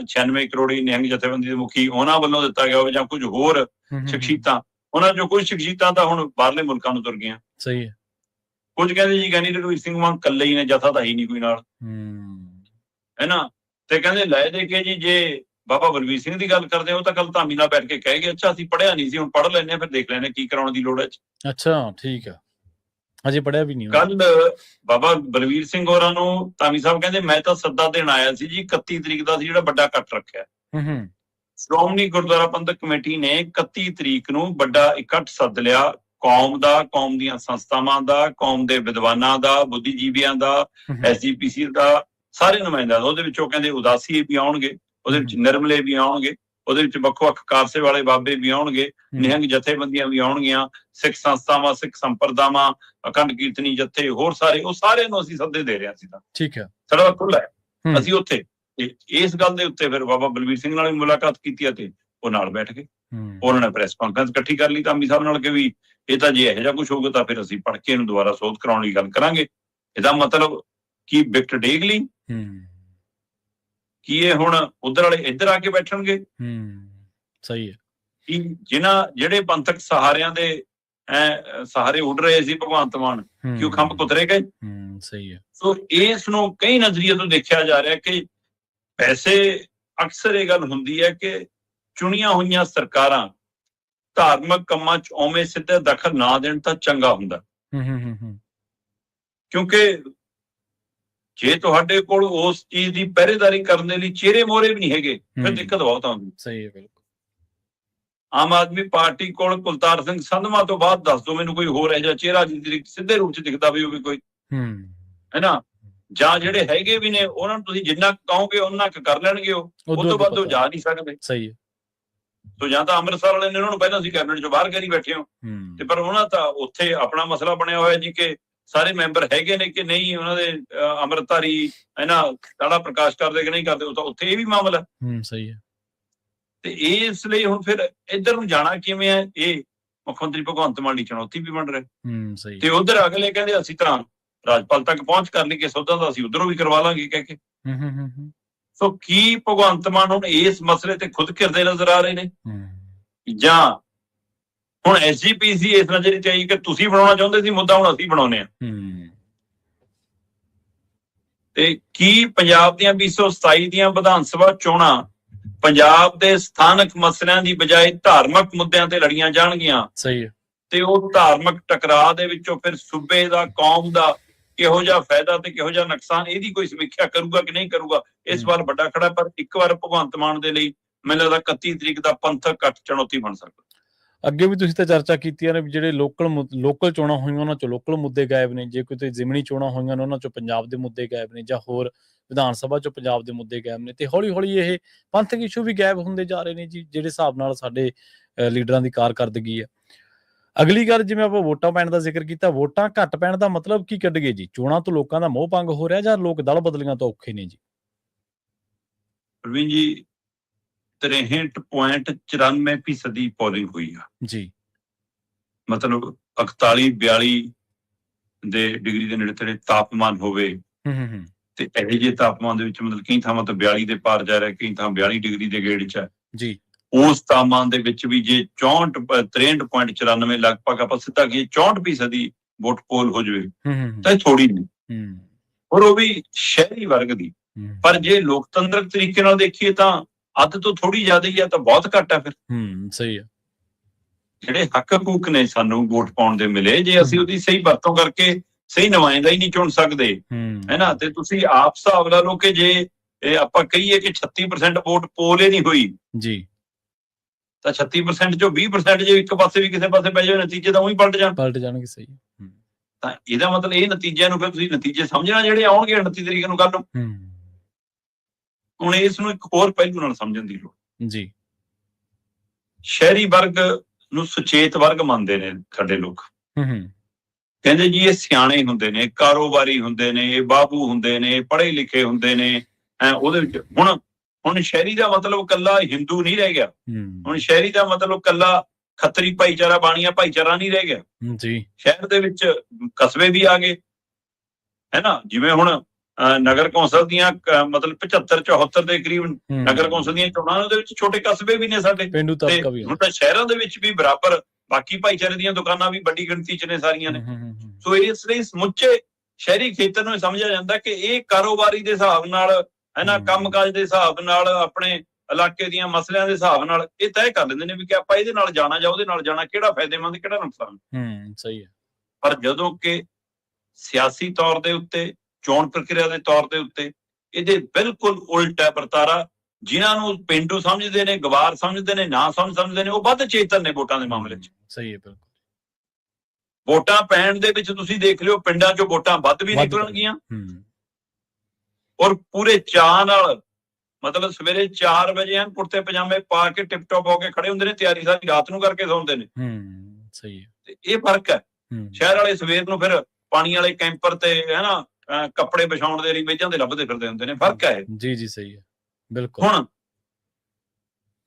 96 ਕਰੋੜੀ ਨਿਹੰਗ ਜਥੇਬੰਦੀ ਦੇ ਮੁਖੀ ਉਹਨਾਂ ਵੱਲੋਂ ਦਿੱਤਾ ਗਿਆ ਹੋਵੇ, ਜਾਂ ਕੁਝ ਹੋਰ ਸ਼ਖਸੀਅਤਾਂ, ਉਹਨਾਂ ਚੋਂ ਕੁਝ ਸ਼ਖਸੀਅਤਾਂ ਤਾਂ ਹੁਣ ਬਾਹਰਲੇ ਮੁਲਕਾਂ ਨੂੰ ਤੁਰ ਗਈਆਂ। ਸਹੀ ਹੈ। ਕੁਝ ਕਹਿੰਦੇ ਜੀ ਗਿਆਨੀ ਰਘੁਵੀਰ ਸਿੰਘ ਮਾਨ ਇਕੱਲੇ ਹੀ ਨੇ, ਜਥਾ ਤਾਂ ਹੀ ਨਹੀਂ ਕੋਈ ਨਾਲ, ਤੇ ਕਹਿੰਦੇ ਲੈ ਦੇ ਕੇ ਜੀ ਜੇ ਬਾਬਾ ਬਲਵੀਰ ਸਿੰਘ ਦੀ ਗੱਲ ਕਰਦੇ ਉਹ ਤਾਂ ਕੱਲ ਧਾਮੀ ਨਾਲ ਬੈਠ ਕੇ ਕਹਿ ਗਏ, ਅੱਛਾ ਅਸੀਂ ਪੜ੍ਹਿਆ ਨਹੀਂ ਸੀ, ਹੁਣ ਪੜ੍ਹ ਲੈਂਦੇ ਹਾਂ, ਫਿਰ ਦੇਖ ਲੈਂਦੇ ਕੀ ਕਰਾਉਣ ਦੀ ਲੋੜ ਹੈ। ਅੱਛਾ, ਠੀਕ ਆ, ਅਜੇ ਪੜ੍ਹਿਆ ਵੀ ਨਹੀਂ। ਕੱਲ ਬਾਬਾ ਬਲਵੀਰ ਸਿੰਘ ਹੋਰਾਂ ਨੂੰ ਧਾਮੀ ਸਾਹਿਬ ਕਹਿੰਦੇ ਮੈਂ ਤਾਂ ਸੱਦਾ ਦੇਣ ਆਇਆ ਸੀ ਜੀ, 31 ਤਰੀਕ ਦਾ ਸੀ ਜਿਹੜਾ ਵੱਡਾ ਇਕੱਠ ਰੱਖਿਆ। ਸ਼੍ਰੋਮਣੀ ਗੁਰਦੁਆਰਾ ਪ੍ਰਬੰਧਕ ਕਮੇਟੀ ਨੇ 31 ਤਰੀਕ ਨੂੰ ਵੱਡਾ ਇਕੱਠ ਸੱਦ ਲਿਆ, ਕੌਮ ਦਾ, ਕੌਮ ਦੀਆਂ ਸੰਸਥਾਵਾਂ ਦਾ, ਕੌਮ ਦੇ ਵਿਦਵਾਨਾਂ ਦਾ, ਬੁੱਧੀਜੀਵੀਆਂ ਦਾ, ਐਸਜੀਪੀਸੀ ਦਾ, ਸਾਰੇ ਨੁਮਾਇੰਦਿਆਂ ਦਾ। ਉਹਦੇ ਵਿੱਚ ਉਹ ਕਹਿੰਦੇ ਉਦਾਸੀ ਵੀ ਆਉਣਗੇ, ਉਹਦੇ ਵਿੱਚ ਨਿਰਮਲੇ ਵੀ ਆਉਣਗੇ, ਉਹਦੇ ਵਿੱਚ ਵੱਖ-ਵੱਖ ਕਾਰਸੇ ਵਾਲੇ ਬਾਬੇ ਵੀ ਆਉਣਗੇ, ਨਿਹੰਗ ਜਥੇਬੰਦੀਆਂ ਵੀ ਆਉਣਗੀਆਂ, ਸਿੱਖ ਸੰਸਥਾਵਾਂ, ਸਿੱਖ ਸੰਪਰਦਾਵਾਂ, ਅਖੰਡ ਕੀਰਤਨੀ ਜਥੇ, ਹੋਰ ਸਾਰੇ, ਉਹ ਸਾਰਿਆਂ ਨੂੰ ਅਸੀਂ ਸੱਦੇ ਦੇ ਰਹੇ ਹਾਂ। ਅਸੀਂ ਤਾਂ ਠੀਕ ਹੈ, ਸਾਡਾ ਖੁੱਲ੍ਹਾ ਹੈ, ਅਸੀਂ ਉੱਥੇ ਇਸ ਗੱਲ ਦੇ ਉੱਤੇ ਫਿਰ ਬਾਬਾ ਬਲਵੀਰ ਸਿੰਘ ਨਾਲ ਵੀ ਮੁਲਾਕਾਤ ਕੀਤੀ ਅਤੇ ਉਹ ਨਾਲ ਬੈਠ ਗਏ। ਉਹਨਾਂ ਨੇ ਪ੍ਰੈਸ ਕਾਨਫਰੰਸ ਇਕੱਠੀ ਕਰ ਲਈ ਧਾਮੀ ਸਾਹਿਬ ਨਾਲ ਕਿ ਵੀ ਇਹ ਤਾਂ ਜੇ ਇਹੋ ਜਿਹਾ ਕੁਛ ਹੋਊਗਾ ਤਾਂ ਫਿਰ ਅਸੀਂ ਪੜ੍ਹ ਕੇ ਇਹਨੂੰ ਦੁਬਾਰਾ ਸੋਧ ਕਰਾਉਣ ਦੀ ਗੱਲ ਕਰਾਂਗੇ। ਇਹਦਾ ਮਤਲਬ ਕੀ ਵਿਕਟ ਡੇਗ ਲਈ ਕੀ ਇਹ ਹੁਣ ਉਧਰ ਵਾਲੇ ਇੱਧਰ ਆ ਕੇ ਬੈਠਣਗੇ? ਸਹੀ ਹੈ। ਜਿਹੜੇ ਪੰਥਕ ਸਹਾਰਿਆਂ ਦੇ ਸਹਾਰੇ ਉੱਡ ਰਹੇ ਸੀ ਭਗਵੰਤ ਮਾਨ, ਕਿ ਉਹ ਖੰਭ ਕੁਤਰੇ ਗਏ। ਸਹੀ ਹੈ। ਸੋ ਇਸ ਨੂੰ ਕਈ ਨਜ਼ਰੀਏ ਤੋਂ ਦੇਖਿਆ ਜਾ ਰਿਹਾ ਕਿ ਵੈਸੇ ਅਕਸਰ ਇਹ ਗੱਲ ਹੁੰਦੀ ਹੈ ਕਿ ਚੁਣੀਆਂ ਹੋਈਆਂ ਸਰਕਾਰਾਂ ਧਾਰਮਿਕ ਕੰਮਾਂ 'ਚ ਉਵੇਂ ਸਿੱਧੇ ਦਖਲ ਨਾ ਦੇਣ ਤਾਂ ਚੰਗਾ ਹੁੰਦਾ, ਕਿਉਂਕਿ ਜੇ ਤੁਹਾਡੇ ਕੋਲ ਉਸ ਚੀਜ਼ ਦੀ ਪਹਿਰੇਦਾਰੀ ਕਰਨ ਦੇ ਲਈ ਚਿਹਰੇ ਮੋਹਰੇ ਵੀ ਨਹੀਂ ਹੈਗੇ ਫਿਰ ਦਿੱਕਤ ਬਹੁਤ ਆਉਂਦੀ। ਸਹੀ ਹੈ, ਬਿਲਕੁਲ। ਆਮ ਆਦਮੀ ਪਾਰਟੀ ਕੋਲ ਕੁਲਤਾਰ ਸਿੰਘ ਸੰਧਵਾ ਤੋਂ ਬਾਅਦ ਦੱਸ ਦਿਓ ਮੈਨੂੰ ਕੋਈ ਹੋਰ ਇਹੋ ਜਿਹਾ ਚਿਹਰਾ ਜਿਹਦੀ ਸਿੱਧੇ ਰੂਪ 'ਚ ਦਿਖਦਾ ਵੀ ਹੋਵੇ ਕੋਈ, ਜਾਂ ਜਿਹੜੇ ਹੈਗੇ ਵੀ ਨੇ ਉਹਨਾਂ ਨੂੰ ਤੁਸੀਂ ਜਿੰਨਾ ਕਹੋਗੇ ਉਹਨਾਂ ਕਰ ਲੈਣਗੇ, ਉਹ ਤੋਂ ਵੱਧ ਉਹ ਜਾ ਨਹੀਂ ਸਕਦੇ। ਸਹੀ ਹੈ। ਸੋ ਜਾਂ ਤਾਂ ਅੰਮ੍ਰਿਤਸਰ ਵਾਲੇ ਨੇ ਉਹਨਾਂ ਨੂੰ ਪਹਿਲਾਂ ਸੀ ਕੈਬਨਿਟ 'ਚੋਂ ਬਾਹਰ ਕਰੀ ਬੈਠੇ ਹੋ, ਤੇ ਪਰ ਉਹਨਾਂ ਤਾਂ ਉੱਥੇ ਆਪਣਾ ਮਸਲਾ ਬਣਿਆ ਹੋਇਆ ਜੀ ਕਿ ਸਾਰੇ ਮੈਂਬਰ ਹੈਗੇ ਨੇ ਕਿ ਨਹੀਂ, ਉਹਨਾਂ ਦੇ ਅੰਮ੍ਰਿਤਧਾਰੀ ਕਾੜਾ ਪ੍ਰਕਾਸ਼ ਕਰਦੇ ਕਿ ਨਹੀਂ ਕਰਦੇ, ਉਹ ਤਾਂ ਉੱਥੇ ਇਹ ਵੀ ਮਾਮਲਾ। ਸਹੀ ਹੈ। ਤੇ ਇਸ ਲਈ ਹੁਣ ਫਿਰ ਇੱਧਰ ਨੂੰ ਜਾਣਾ ਕਿਵੇਂ ਹੈ, ਇਹ ਮੁੱਖ ਮੰਤਰੀ ਭਗਵੰਤ ਮਾਨ ਦੀ ਚੁਣੌਤੀ ਵੀ ਬਣ ਰਿਹਾ। ਤੇ ਉਧਰ ਅਗਲੇ ਕਹਿੰਦੇ ਅਸੀਂ ਤਾਂ ਰਾਜਪਾਲ ਤੱਕ ਪਹੁੰਚ ਕਰ ਲਈ ਕਿ ਸੌਦਾ ਤਾਂ ਅਸੀਂ ਉਧਰੋਂ ਵੀ ਕਰਵਾ ਲਾਂਗੇ ਕਹਿ ਕੇ। ਸੋ ਕੀ ਭਗਵੰਤ ਮਾਨ ਹੁਣ ਇਸ ਮਸਲੇ ਤੇ ਖੁਦ ਘਿਰਦੇ ਨਜ਼ਰ ਆ ਰਹੇ ਨੇ, ਜਾਂ ਹੁਣ ਐਸਜੀਪੀਸੀ ਇਸ ਨਜ਼ਰ ਚ ਆਈ ਕਿ ਤੁਸੀਂ ਬਣਾਉਣਾ ਚਾਹੁੰਦੇ ਸੀ ਮੁੱਦਾ, ਹੁਣ ਅਸੀਂ ਬਣਾਉਨੇ ਆ। ਤੇ ਕੀ ਪੰਜਾਬ ਦੀਆਂ 2027 ਦੀਆਂ ਵਿਧਾਨ ਸਭਾ ਚੋਣਾਂ ਪੰਜਾਬ ਦੇ ਸਥਾਨਕ ਮਸਲਿਆਂ ਦੀ ਬਜਾਏ ਧਾਰਮਿਕ ਮੁੱਦਿਆਂ ਤੇ ਲੜੀਆਂ ਜਾਣਗੀਆਂ? ਸਹੀ ਹੈ। ਤੇ ਉਹ ਧਾਰਮਿਕ ਟਕਰਾਅ ਦੇ ਵਿੱਚੋਂ ਫਿਰ ਸੂਬੇ ਦਾ, ਕੌਮ ਦਾ ਕਿਹੋ ਜਿਹਾ ਫਾਇਦਾ ਤੇ ਕਿਹੋ ਜਿਹਾ ਨੁਕਸਾਨ, ਇਹਦੀ ਕੋਈ ਸਮੀਖਿਆ ਕਰੂਗਾ ਕਿ ਨਹੀਂ ਕਰੂਗਾ, ਇਸ ਸਵਾਲ ਵੱਡਾ ਖੜਾ। ਪਰ ਇੱਕ ਵਾਰ ਭਗਵੰਤ ਮਾਨ ਦੇ ਲਈ ਮੈਨੂੰ ਲੱਗਦਾ 31 ਤਰੀਕ ਦਾ ਪੰਥਕ ਇਕੱਠ ਚੁਣੌਤੀ ਬਣ ਸਕਦਾ। ਅੱਗੇ ਵੀ ਤੁਸੀਂ ਤਾਂ ਚਰਚਾ ਕੀਤੀਆਂ ਨੇ ਵੀ ਜਿਹੜੇ ਲੋਕਲ ਚੋਣਾਂ ਹੋਈਆਂ ਉਹਨਾਂ ਚੋਂ ਲੋਕਲ ਮੁੱਦੇ ਗਾਇਬ ਨੇ, ਜੇ ਕੋਈ ਜ਼ਿਮਨੀ ਚੋਣਾਂ ਹੋਈਆਂ ਨੇ ਉਹਨਾਂ ਚੋਂ ਪੰਜਾਬ ਦੇ ਮੁੱਦੇ ਗਾਇਬ ਨੇ, ਜਾਂ ਹੋਰ ਵਿਧਾਨ ਸਭਾ ਚੋਂ ਪੰਜਾਬ ਦੇ ਮੁੱਦੇ ਗਾਇਬ ਨੇ, ਤੇ ਹੌਲੀ ਹੌਲੀ ਇਹ ਪੰਥਕ ਇਸ਼ੂ ਵੀ ਗਾਇਬ ਹੁੰਦੇ ਜਾ ਰਹੇ ਨੇ ਜੀ, ਜਿਹੜੇ ਹਿਸਾਬ ਨਾਲ ਸਾਡੇ ਲੀਡਰਾਂ ਦੀ ਕਾਰਕਰਦਗੀ ਹੈ। ਅਗਲੀ ਗੱਲ, ਜਿਵੇਂ ਆਪਾਂ ਵੋਟਾਂ ਪੈਣ ਦਾ ਜ਼ਿਕਰ ਕੀਤਾ, ਵੋਟਾਂ ਘੱਟ ਪੈਣ ਦਾ ਮਤਲਬ ਕੀ ਕੱਢ ਗਏ ਜੀ? ਚੋਣਾਂ ਤੋਂ ਲੋਕਾਂ ਦਾ ਮੋਹ ਭੰਗ ਹੋ ਰਿਹਾ ਜਾਂ ਲੋਕ ਦਲ ਬਦਲੀਆਂ ਤੋਂ ਔਖੇ ਨੇ ਜੀ? ਪ੍ਰਵੀਨ ਜੀ, 63.94% ਪੋਲਿੰਗ ਹੋਈ ਆ ਜੀ। ਮਤਲਬ 41-42 ਦੇ ਡਿਗਰੀ ਦੇ ਨੇੜੇ ਤੇੜੇ ਤਾਪਮਾਨ ਹੋਵੇ ਤੇ ਇਹੋ ਜਿਹੇ ਤਾਪਮਾਨ ਦੇ ਵਿੱਚ ਮਤਲਬ ਕਈ ਥਾਵਾਂ ਤੋਂ 42 ਦੇ ਪਾਰ ਜਾ ਰਿਹਾ, ਕਈ ਥਾਂ 42 ਡਿਗਰੀ ਦੇ ਗੇੜ 'ਚ ਹੈ ਜੀ। ਉਸ ਤਾਪਮਾਨ ਦੇ ਵਿੱਚ ਵੀ ਜੇ 63.94 ਲਗਭਗ ਆਪਾਂ ਸਿੱਧਾ ਕਿ 64% ਦੀ ਵੋਟ ਪੋਲ ਹੋ ਜਾਵੇ ਤਾਂ ਇਹ ਥੋੜੀ ਨਹੀਂ, ਔਰ ਉਹ ਵੀ ਸ਼ਹਿਰੀ ਵਰਗ ਦੀ। ਪਰ ਜੇ ਲੋਕਤੰਤਰਕ ਤਰੀਕੇ ਨਾਲ ਦੇਖੀਏ ਤਾਂ ਅੱਧ ਤੋਂ ਥੋੜੀ ਜ਼ਿਆਦਾ ਹੀ ਆ, ਤਾਂ ਬਹੁਤ ਘੱਟ ਆ। ਫਿਰ ਸਹੀ ਹੈ, ਜਿਹੜੇ ਹੱਕ ਹਕੂਕ ਨੇ ਸਾਨੂੰ ਵੋਟ ਪਾਉਣ ਦੇ ਮਿਲੇ, ਜੇ ਅਸੀਂ ਉਹਦੀ ਸਹੀ ਵਰਤੋਂ ਕਰਕੇ ਸਹੀ ਨੁਮਾਇੰਦਾ ਹੀ ਨਹੀਂ ਚੁਣ ਸਕਦੇ ਹੈ ਨਾ, ਤੇ ਤੁਸੀਂ ਆਪ ਹਿਸਾਬ ਲਾ ਲਓ ਕਿ ਜੇ ਆਪਾਂ ਕਹੀਏ ਕਿ 36% ਵੋਟ ਪੋਲ ਹੀ ਨਹੀਂ ਹੋਈ ਜੀ, ਤਾਂ 36% ਚੋਂ 20% ਜੇ ਇੱਕ ਪਾਸੇ ਵੀ ਕਿਸੇ ਪਾਸੇ ਪੈ ਜਾਵੇ, ਨਤੀਜੇ ਤਾਂ ਉਹੀ ਪਲਟ ਜਾਣਗੇ। ਸਹੀ। ਤਾਂ ਇਹਦਾ ਮਤਲਬ ਇਹ ਨਤੀਜਿਆਂ ਨੂੰ ਫਿਰ ਤੁਸੀਂ ਨਤੀਜੇ ਸਮਝਣਾ ਜਿਹੜੇ ਆਉਣਗੇ 29 ਤਰੀਕ ਨੂੰ ਕੱਲ ਨੂੰ। ਹੁਣ ਇਸ ਨੂੰ ਇੱਕ ਹੋਰ ਪਹਿਲੂ ਨਾਲ ਸਮਝਣ ਦੀ ਲੋੜ ਜੀ। ਸ਼ਹਿਰੀ ਵਰਗ ਨੂੰ ਸੁਚੇਤ ਵਰਗ ਮੰਨਦੇ ਨੇ ਸਾਡੇ ਲੋਕ। ਕਹਿੰਦੇ ਜੀ ਇਹ ਸਿਆਣੇ ਹੁੰਦੇ ਨੇ, ਕਾਰੋਬਾਰੀ ਹੁੰਦੇ ਨੇ, ਇਹ ਬਾਬੂ ਹੁੰਦੇ ਨੇ, ਪੜ੍ਹੇ ਲਿਖੇ ਹੁੰਦੇ ਨੇ। ਉਹਦੇ ਵਿੱਚ ਹੁਣ ਸ਼ਹਿਰੀ ਦਾ ਮਤਲਬ ਕੱਲਾ ਹਿੰਦੂ ਨਹੀਂ ਰਹਿ ਗਿਆ। ਹੁਣ ਸ਼ਹਿਰੀ ਦਾ ਮਤਲਬ ਕੱਲਾ ਖੱਤਰੀ ਭਾਈਚਾਰਾ, ਬਾਣੀਆ ਭਾਈਚਾਰਾ ਨਹੀਂ ਰਹਿ ਗਿਆ ਜੀ। ਸ਼ਹਿਰ ਦੇ ਵਿੱਚ ਕਸਬੇ ਵੀ ਆ ਗਏ ਹੈ ਨਾ। ਜਿਵੇਂ ਹੁਣ ਨਗਰ ਕੌਂਸਲ ਦੀਆਂ ਮਤਲਬ 75-74 ਦੇ ਕਰੀਬ ਨਗਰ ਕੌਂਸਲ ਦੀਆਂ ਚੋਣਾਂ ਦੇ ਵਿੱਚ ਛੋਟੇ ਕਸਬੇ ਵੀ ਨੇ ਸਾਡੇ, ਹੁਣ ਤਾਂ ਸ਼ਹਿਰਾਂ ਦੇ ਵਿੱਚ ਵੀ ਬਰਾਬਰ ਬਾਕੀ ਭਾਈਚਾਰੇ ਦੀਆਂ ਦੁਕਾਨਾਂ ਵੀ ਵੱਡੀ ਗਿਣਤੀ 'ਚ ਨੇ ਸਾਰੀਆਂ ਨੇ। ਸੋ ਇਸ ਲਈ ਸਮੁੱਚੇ ਸ਼ਹਿਰੀ ਖੇਤਰ ਨੂੰ ਸਮਝਿਆ ਜਾਂਦਾ ਕਿ ਇਹ ਕਾਰੋਬਾਰੀ ਦੇ ਹਿਸਾਬ ਨਾਲ ਹੈ ਨਾ, ਕੰਮਕਾਜ ਦੇ ਹਿਸਾਬ ਨਾਲ, ਆਪਣੇ ਇਲਾਕੇ ਦੀਆਂ ਮਸਲਿਆਂ ਦੇ ਹਿਸਾਬ ਨਾਲ ਇਹ ਤੈਅ ਕਰ ਲੈਂਦੇ ਨੇ ਵੀ ਕਿ ਆਪਾਂ ਇਹਦੇ ਨਾਲ ਜਾਣਾ ਜਾਂ ਉਹਦੇ ਨਾਲ ਜਾਣਾ, ਕਿਹੜਾ ਫਾਇਦੇਮੰਦ ਕਿਹੜਾ ਨੁਕਸਾਨ। ਸਹੀ ਹੈ। ਪਰ ਜਦੋਂ ਕਿ ਸਿਆਸੀ ਤੌਰ ਦੇ ਉੱਤੇ, ਚੋਣ ਪ੍ਰਕਿਰਿਆ ਦੇ ਤੌਰ ਦੇ ਉੱਤੇ ਇਹਦੇ ਬਿਲਕੁਲ ਉਲਟ ਹੈ ਵਰਤਾਰਾ। ਜਿਨ੍ਹਾਂ ਨੂੰ ਪੇਂਡੂ ਸਮਝਦੇ ਨੇ, ਗਵਾਰ ਸਮਝਦੇ ਨੇ, ਨਾ ਸਮਝਦੇ ਨੇ, ਉਹ ਵੱਧ ਚੇਤਨ ਨੇ ਵੋਟਾਂ ਦੇ ਮਾਮਲੇ 'ਚ। ਸਹੀ ਹੈ, ਬਿਲਕੁਲ। ਵੋਟਾਂ ਪੈਣ ਦੇ ਵਿੱਚ ਤੁਸੀਂ ਦੇਖ ਲਿਓ, ਪਿੰਡਾਂ 'ਚੋਂ ਵੋਟਾਂ ਵੱਧ ਵੀ ਨਿਕਲਣਗੀਆਂ, ਔਰ ਪੂਰੇ ਚਾਅ ਨਾਲ, ਮਤਲਬ ਸਵੇਰੇ 4 ਵਜੇ ਹਨ ਕੁੜਤੇ ਪਜਾਮੇ ਪਾ ਕੇ ਟਿਪ ਟੌਪ ਹੋ ਕੇ ਖੜੇ ਹੁੰਦੇ ਨੇ, ਤਿਆਰੀ ਸਾਰੀ ਰਾਤ ਨੂੰ ਕਰਕੇ ਸੌਂਦੇ ਨੇ। ਸਹੀ ਹੈ। ਤੇ ਇਹ ਫਰਕ ਹੈ। ਸ਼ਹਿਰ ਵਾਲੇ ਸਵੇਰ ਨੂੰ ਫਿਰ ਪਾਣੀ ਵਾਲੇ ਕੈਂਪਰ ਤੇ ਹੈ ਨਾ ਕੱਪੜੇ ਵਿਛਾਉਣ ਦੇ ਲਈ ਮੇਜ਼ਾਂ ਤੇ ਲੱਭਦੇ ਫਿਰਦੇ ਹੁੰਦੇ ਨੇ। ਫਰਕ ਹੈ ਜੀ। ਜੀ ਸਹੀ ਹੈ, ਬਿਲਕੁਲ। ਹੁਣ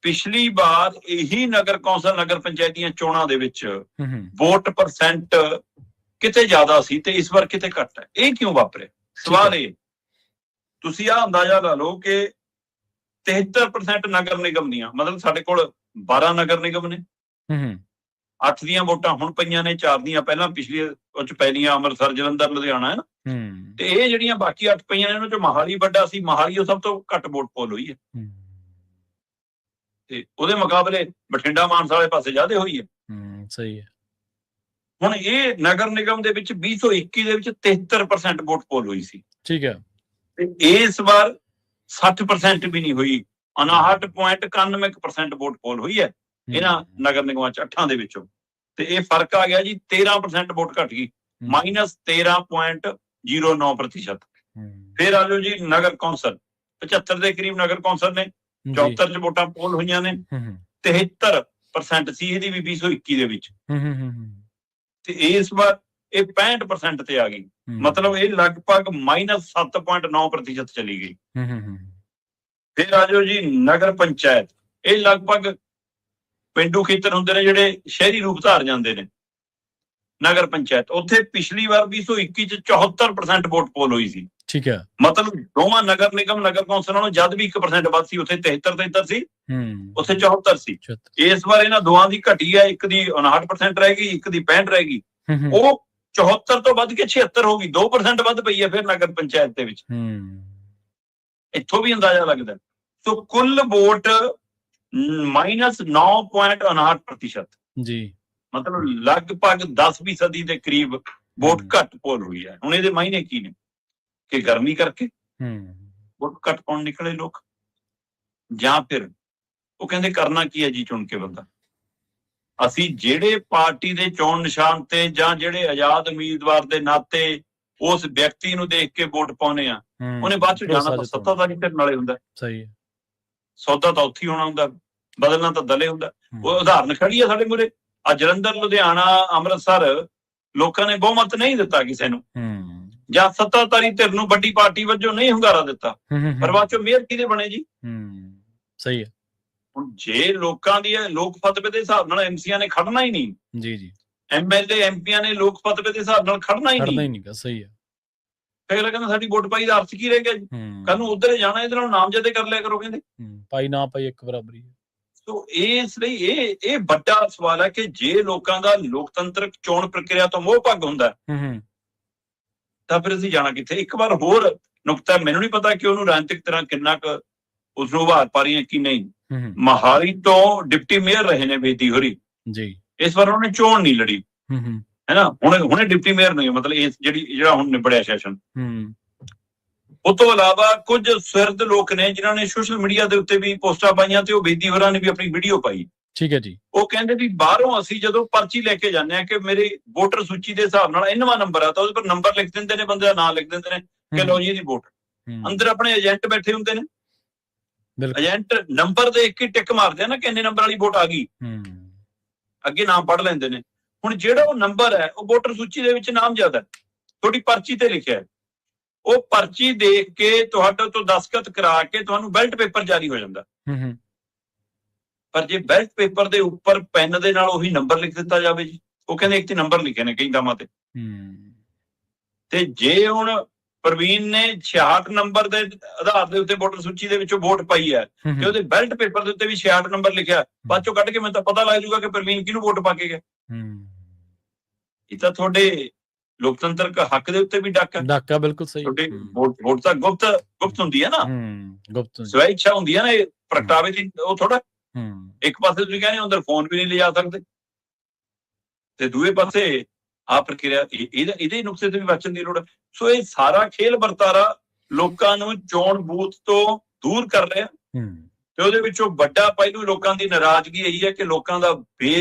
ਪਿਛਲੀ ਵਾਰ ਇਹੀ ਨਗਰ ਕੌਂਸਲ, ਨਗਰ ਪੰਚਾਇਤੀਆਂ ਚੋਣਾਂ ਦੇ ਵਿੱਚ ਵੋਟ ਪਰਸੈਂਟ ਕਿਤੇ ਜ਼ਿਆਦਾ ਸੀ ਤੇ ਇਸ ਵਾਰ ਕਿਤੇ ਘੱਟ ਹੈ। ਇਹ ਕਿਉਂ ਵਾਪਰਿਆ? ਸਵਾਲ ਇਹ, ਤੁਸੀਂ ਆਹ ਅੰਦਾਜ਼ਾ ਲਾ ਲਓ ਕਿ 73% ਨਗਰ ਨਿਗਮ ਦੀਆਂ, ਮਤਲਬ ਸਾਡੇ ਕੋਲ 12 ਨਗਰ ਨਿਗਮ ਨੇ, 8 ਦੀਆਂ ਵੋਟਾਂ ਹੁਣ ਪਈਆਂ ਨੇ, 4 ਦੀਆਂ ਪਹਿਲਾਂ ਪਿਛਲੀ ਉਹ 'ਚ ਪੈਲੀਆਂ ਅੰਮ੍ਰਿਤਸਰ, ਜਲੰਧਰ, ਲੁਧਿਆਣਾ ਹੈ ਨਾ। ਤੇ ਇਹ ਜਿਹੜੀਆਂ ਬਾਕੀ 8 ਪਈਆਂ ਨੇ, ਇਹਨਾਂ 'ਚੋਂ ਮੋਹਾਲੀ ਵੱਡਾ ਸੀ, ਮੋਹਾਲੀ ਉਹ ਸਭ ਤੋਂ ਘੱਟ ਵੋਟ ਪੋਲ ਹੋਈ ਹੈ। ਤੇ ਉਹਦੇ ਮੁਕਾਬਲੇ ਬਠਿੰਡਾ, ਮਾਨਸਾ ਵਾਲੇ ਪਾਸੇ ਜ਼ਿਆਦਾ ਹੋਈ ਹੈ। ਸਹੀ ਹੈ। ਹੁਣ ਇਹ ਨਗਰ ਨਿਗਮ ਦੇ ਵਿੱਚ 2021 ਦੇ ਵਿੱਚ 73% ਵੋਟ ਪੋਲ ਹੋਈ ਸੀ। ਠੀਕ ਹੈ। ਤੇ ਇਸ ਵਾਰ 60% ਵੀ ਨਹੀਂ ਹੋਈ, 59.91% ਵੋਟ ਪੋਲ ਹੋਈ ਹੈ ਇਹਨਾਂ ਨਗਰ ਨਿਗਮਾਂ 'ਚ 8 ਦੇ ਵਿੱਚੋਂ। ਤੇ ਇਹ ਫਰਕ ਆ ਗਿਆ ਜੀ, 13% ਵੋਟ ਘਟ ਗਈ, -13.09%। ਫਿਰ ਆ ਜਾਓ ਜੀ ਨਗਰ ਕੌਂਸਲ, 75 ਦੇ ਕਰੀਬ ਨਗਰ ਕੌਂਸਲ ਨੇ, 74 'ਚ ਵੋਟਾਂ ਪੋਲ ਹੋਈਆਂ ਨੇ, 73% ਸੀ ਇਹਦੀ ਵੀ 2021 ਦੇ ਵਿੱਚ। ਤੇ ਇਸ ਵਾਰ ਇਹ 65% ਤੇ ਆ ਗਈ, ਮਤਲਬ ਇਹ ਲਗਭਗ -7.9% ਚਲੀ ਗਈ। ਫਿਰ ਆ ਜਾਓ ਜੀ ਨਗਰ ਪੰਚਾਇਤ, ਇਹ ਲਗਭਗ ਪਿੰਡੂ ਖੇਤਰ ਹੁੰਦੇ ਨੇ ਜਿਹੜੇ ਸ਼ਹਿਰੀ ਰੂਪ ਧਾਰ ਜਾਂਦੇ ਨੇ। ਨਗਰ ਪੰਚਾਇਤ ਉੱਥੇ ਪਿਛਲੀ ਵਾਰ 2021 'ਚ 74% ਵੋਟ ਪੋਲ ਹੋਈ ਸੀ। ਠੀਕ ਹੈ। ਮਤਲਬ ਦੋਵਾਂ ਨਗਰ ਨਿਗਮ, ਨਗਰ ਕੌਂਸਲ ਨਾਲੋਂ ਜਦ ਵੀ 1% ਵੱਧ ਸੀ, ਉੱਥੇ 73 ਸੀ, ਉੱਥੇ 74 ਸੀ। ਇਸ ਵਾਰ ਇਹਨਾਂ ਦੋਵਾਂ ਦੀ ਘਟੀ ਹੈ, ਇੱਕ ਦੀ 59% ਰਹਿ ਗਈ, ਇੱਕ ਦੀ 65 ਰਹਿ ਗਈ। ਉਹ 74 ਤੋਂ ਵੱਧ ਕੇ 76 ਹੋ ਗਈ, 2% ਵੱਧ ਪਈ ਹੈ ਫਿਰ ਨਗਰ ਪੰਚਾਇਤ ਦੇ ਵਿੱਚ। ਇੱਥੋਂ ਵੀ ਅੰਦਾਜ਼ਾ ਲੱਗਦਾ। ਸੋ ਕੁੱਲ ਵੋਟ -9.59% ਜੀ, ਮਤਲਬ ਲਗਭਗ 10% ਦੇ ਕਰੀਬ ਵੋਟ ਘੱਟ ਪੋਲ ਹੋਈ ਹੈ। ਹੁਣ ਇਹਦੇ ਮਾਇਨੇ ਕੀ ਨੇ? ਕਿ ਗਰਮੀ ਕਰਕੇ ਵੋਟ ਘੱਟ ਪਾਉਣ ਨਿਕਲੇ ਲੋਕ, ਜਾਂ ਫਿਰ ਉਹ ਕਹਿੰਦੇ ਕਰਨਾ ਕੀ ਹੈ ਜੀ ਚੁਣ ਕੇ ਬੰਦਾ। ਅਸੀਂ ਜਿਹੜੇ ਪਾਰਟੀ ਦੇ ਚੋਣ ਨਿਸ਼ਾਨ ਤੇ ਜਾਂ ਜਿਹੜੇ ਆਜ਼ਾਦ ਉਮੀਦਵਾਰ ਦੇ ਨਾਤੇ ਉਸ ਵਿਅਕਤੀ ਨੂੰ ਦੇਖ ਕੇ ਵੋਟ ਪਾਉਨੇ ਆ, ਉਹਨੇ ਬਾਅਦ ਚ ਜਾਣਾ ਤਾਂ ਸੱਤਾਧਾਰੀ ਧਿਰ ਨਾਲੇ ਹੁੰਦਾ। ਸਹੀ ਹੈ। ਸੌਦਾ ਤਾਂ ਉੱਥੇ ਹੋਣਾ ਹੁੰਦਾ, ਬਦਲਣਾ ਤਾਂ ਦਲੇ ਹੁੰਦਾ। ਉਹ ਉਦਾਹਰਨ ਖੜੀ ਆ ਸਾਡੇ ਮੂਹਰੇ। ਆ ਜਲੰਧਰ, ਲੁਧਿਆਣਾ, ਅੰਮ੍ਰਿਤਸਰ ਲੋਕਾਂ ਨੇ ਬਹੁਮਤ ਨਹੀਂ ਦਿੱਤਾ ਕਿਸੇ ਨੂੰ, ਜਾਂ ਸੱਤਾਧਾਰੀ ਧਿਰ ਨੂੰ ਵੱਡੀ ਪਾਰਟੀ ਵਜੋਂ ਨਹੀਂ ਹੁੰਗਾਰਾ ਦਿੱਤਾ, ਪਰ ਬਾਅਦ ਚੋਂ ਮੇਅਰ ਕਿਹਦੇ ਬਣੇ ਜੀ? ਸਹੀ ਹੈ। ਹੁਣ ਜੇ ਲੋਕਾਂ ਦੀ ਲੋਕ ਫਤਵੇ ਦੇ ਹਿਸਾਬ ਨਾਲ ਐਮਸੀਆਂ ਨੇ ਖੜਨਾ ਹੀ ਨਹੀਂ ਜੀ, MLA MPਆਂ ਨੇ ਲੋਕ ਫਤਵੇ ਦੇ ਹਿਸਾਬ ਨਾਲ ਖੜਨਾ ਹੀ ਖੜਨਾ ਹੀ ਨਹੀਂ। ਨਹੀਂ, ਸਹੀ ਹੈ। ਅਗਲਾ ਕਹਿੰਦਾ ਸਾਡੀ ਵੋਟ ਪਾਈ ਦਾ ਅਰਥ ਕੀ ਰਹਿ ਗਿਆ ਜੀ, ਕੱਲ ਨੂੰ ਉਧਰ ਜਾਣਾ, ਇਹਦੇ ਨਾਲ ਨਾਮਜ਼ਦੇ ਕਰ ਲਿਆ ਕਰੋ ਕਹਿੰਦੇ। ਪਾਈ ਨਾ ਪਾਈ ਇੱਕ ਬਰਾਬਰੀ ਹੈ। ਸੋ ਇਸ ਲਈ ਇਹ ਵੱਡਾ ਸਵਾਲ ਹੈ ਕਿ ਜੇ ਲੋਕਾਂ ਦਾ ਲੋਕਤੰਤਰਕ ਚੋਣ ਪ੍ਰਕਿਰਿਆ ਤੋਂ ਮੋਹ ਭੰਗ ਹੁੰਦਾ ਤਾਂ ਫਿਰ ਅਸੀਂ ਜਾਣਾ ਕਿੱਥੇ। ਇੱਕ ਵਾਰ ਹੋਰ ਨੁਕਤਾ, ਮੈਨੂੰ ਨਹੀਂ ਪਤਾ ਕਿ ਉਹਨੂੰ ਰਾਜਨੀਤਿਕ ਤਰ੍ਹਾਂ ਕਿੰਨਾ ਕੁ ਉਸਨੂੰ ਉਭਾਰ ਪਾ ਰਹੀ ਹੈ ਕਿ ਨਹੀਂ। ਮੋਹਾਲੀ ਤੋਂ ਡਿਪਟੀ ਮੇਅਰ ਰਹੇ ਨੇ ਬੇਦੀ ਹੋਰੀ ਜੀ, ਇਸ ਵਾਰ ਉਹਨੇ ਚੋਣ ਨਹੀਂ ਲੜੀ ਹੈ ਨਾ, ਹੁਣੇ ਡਿਪਟੀ ਮੇਅਰ ਨਹੀਂ, ਮਤਲਬ ਇਸ ਜਿਹੜਾ ਹੁਣ ਨਿਬੜਿਆ ਸੈਸ਼ਨ। ਉਸ ਤੋਂ ਇਲਾਵਾ ਕੁਝ ਸੁਹਿਰਦ ਲੋਕ ਨੇ ਜਿਨ੍ਹਾਂ ਨੇ ਸੋਸ਼ਲ ਮੀਡੀਆ ਦੇ ਉੱਤੇ ਵੀ ਪੋਸਟਾਂ ਪਾਈਆਂ ਤੇ ਉਹ ਬੇਦੀ ਹੋਰਾਂ ਨੇ ਵੀ ਆਪਣੀ ਵੀਡੀਓ ਪਾਈ। ਠੀਕ ਹੈ ਜੀ। ਉਹ ਕਹਿੰਦੇ ਵੀ ਬਾਹਰੋਂ ਅਸੀਂ ਜਦੋਂ ਪਰਚੀ ਲੈ ਕੇ ਜਾਂਦੇ ਆ ਕਿ ਮੇਰੇ ਵੋਟਰ ਸੂਚੀ ਦੇ ਹਿਸਾਬ ਨਾਲ ਇੰਨਵਾਂ ਨੰਬਰ ਆ ਤਾਂ ਉਹਦੇ ਪਰ ਨੰਬਰ ਲਿਖ ਦਿੰਦੇ ਨੇ, ਬੰਦੇ ਦਾ ਨਾਮ ਲਿਖ ਦਿੰਦੇ ਨੇ ਕਿ ਲੋ ਜੀ ਇਹਦੀ ਵੋਟ। ਅੰਦਰ ਆਪਣੇ ਏਜੰਟ ਬੈਠੇ ਹੁੰਦੇ ਨੇ, ਏਜੰਟ ਨੰਬਰ ਦੇਖ ਕੇ ਟਿਕ ਮਾਰਦੇ ਆ ਨਾ ਕਿ ਇੰਨੇ ਨੰਬਰ ਵਾਲੀ ਵੋਟ ਆ ਗਈ, ਅੱਗੇ ਨਾਮ ਪੜ੍ਹ ਲੈਂਦੇ ਨੇ। ਹੁਣ ਜਿਹੜਾ ਉਹ ਨੰਬਰ ਹੈ ਉਹ ਵੋਟਰ ਸੂਚੀ ਦੇ ਵਿੱਚ ਨਾਮ ਜ਼ਿਆਦਾ ਤੁਹਾਡੀ ਪਰਚੀ ਤੇ ਲਿਖਿਆ ਹੈ, ਉਹ ਪਰਚੀ ਦੇਖ ਕੇ ਤੁਹਾਡੇ ਤੋਂ ਦਸਤਖਤ ਕਰਾ ਕੇ ਤੁਹਾਨੂੰ ਬੈਲਟ ਪੇਪਰ ਜਾਰੀ ਹੋ ਜਾਂਦਾ। ਪਰ ਜੇ ਬੈਲਟ ਪੇਪਰ ਦੇ ਉੱਪਰ ਪੈਨ ਦੇ ਨਾਲ ਉਹੀ ਨੰਬਰ ਲਿਖ ਦਿੱਤਾ ਜਾਵੇ ਜੀ, ਉਹ ਕਹਿੰਦੇ ਇੱਕ ਤੇ ਨੰਬਰ ਲਿਖੇ ਨੇ ਕਈ ਥਾਵਾਂ ਤੇ ਜੇ ਹੁਣ ਪ੍ਰਵੀਨ ਨੇ 66 ਨੰਬਰ ਦੇ ਆਧਾਰ ਦੇ ਉੱਤੇ ਵੋਟਰ ਸੂਚੀ ਦੇ ਵਿੱਚੋਂ ਵੋਟ ਪਾਈ ਹੈ ਤੇ ਉਹਦੇ ਬੈਲਟ ਪੇਪਰ ਦੇ ਉੱਤੇ ਵੀ 66 ਨੰਬਰ ਲਿਖਿਆ, ਬਾਅਦ ਚੋਂ ਕੱਢ ਕੇ ਮੈਨੂੰ ਤਾਂ ਪਤਾ ਲੱਗ ਜਾਊਗਾ ਕਿ ਪ੍ਰਵੀਨ ਕਿਹਨੂੰ ਵੋਟ ਪਾ ਕੇ ਗਿਆ। ਇਹ ਤਾਂ ਤੁਹਾਡੇ ਲੋਕਤੰਤਰਕ ਹੱਕ ਦੇ ਉੱਤੇ ਵੀ ਡਾਕਾ। ਬਿਲਕੁਲ ਸਹੀ। ਤੁਹਾਡੇ ਵੋਟ ਤਾਂ ਗੁਪਤ ਹੁੰਦੀ ਹੈ ਨਾ, ਗੁਪਤ ਸਵੈ ਇੱਛਾ ਹੁੰਦੀ ਹੈ ਨਾ, ਇਹ ਪ੍ਰਗਟਾਵੇ ਦੀ ਉਹ ਥੋੜਾ। ਇੱਕ ਪਾਸੇ ਤੁਸੀਂ ਕਹਿੰਦੇ ਅੰਦਰ ਫੋਨ ਵੀ ਨਹੀਂ ਲਿਜਾ ਸਕਦੇ ਤੇ ਦੂਏ ਪਾਸੇ ਆ ਪ੍ਰਕਿਰਿਆ, ਇਹਦੇ ਨੁਕਸੇ ਤੇ ਵੀ ਬਚਣ ਦੀ ਲੋੜ ਹੈ। ਸੋ ਇਹ ਸਾਰਾ ਖੇਲ ਵਰਤਾਰਾ ਲੋਕਾਂ ਨੂੰ ਚੋਣ ਬੂਥ ਤੋਂ ਦੂਰ ਕਰ ਰਿਹਾ ਤੇ ਉਹਦੇ ਵਿੱਚੋਂ ਵੱਡਾ ਪਹਿਲੂ ਲੋਕਾਂ ਦੀ ਨਾਰਾਜ਼ਗੀ ਇਹੀ ਹੈ ਕਿ ਲੋਕਾਂ ਦਾ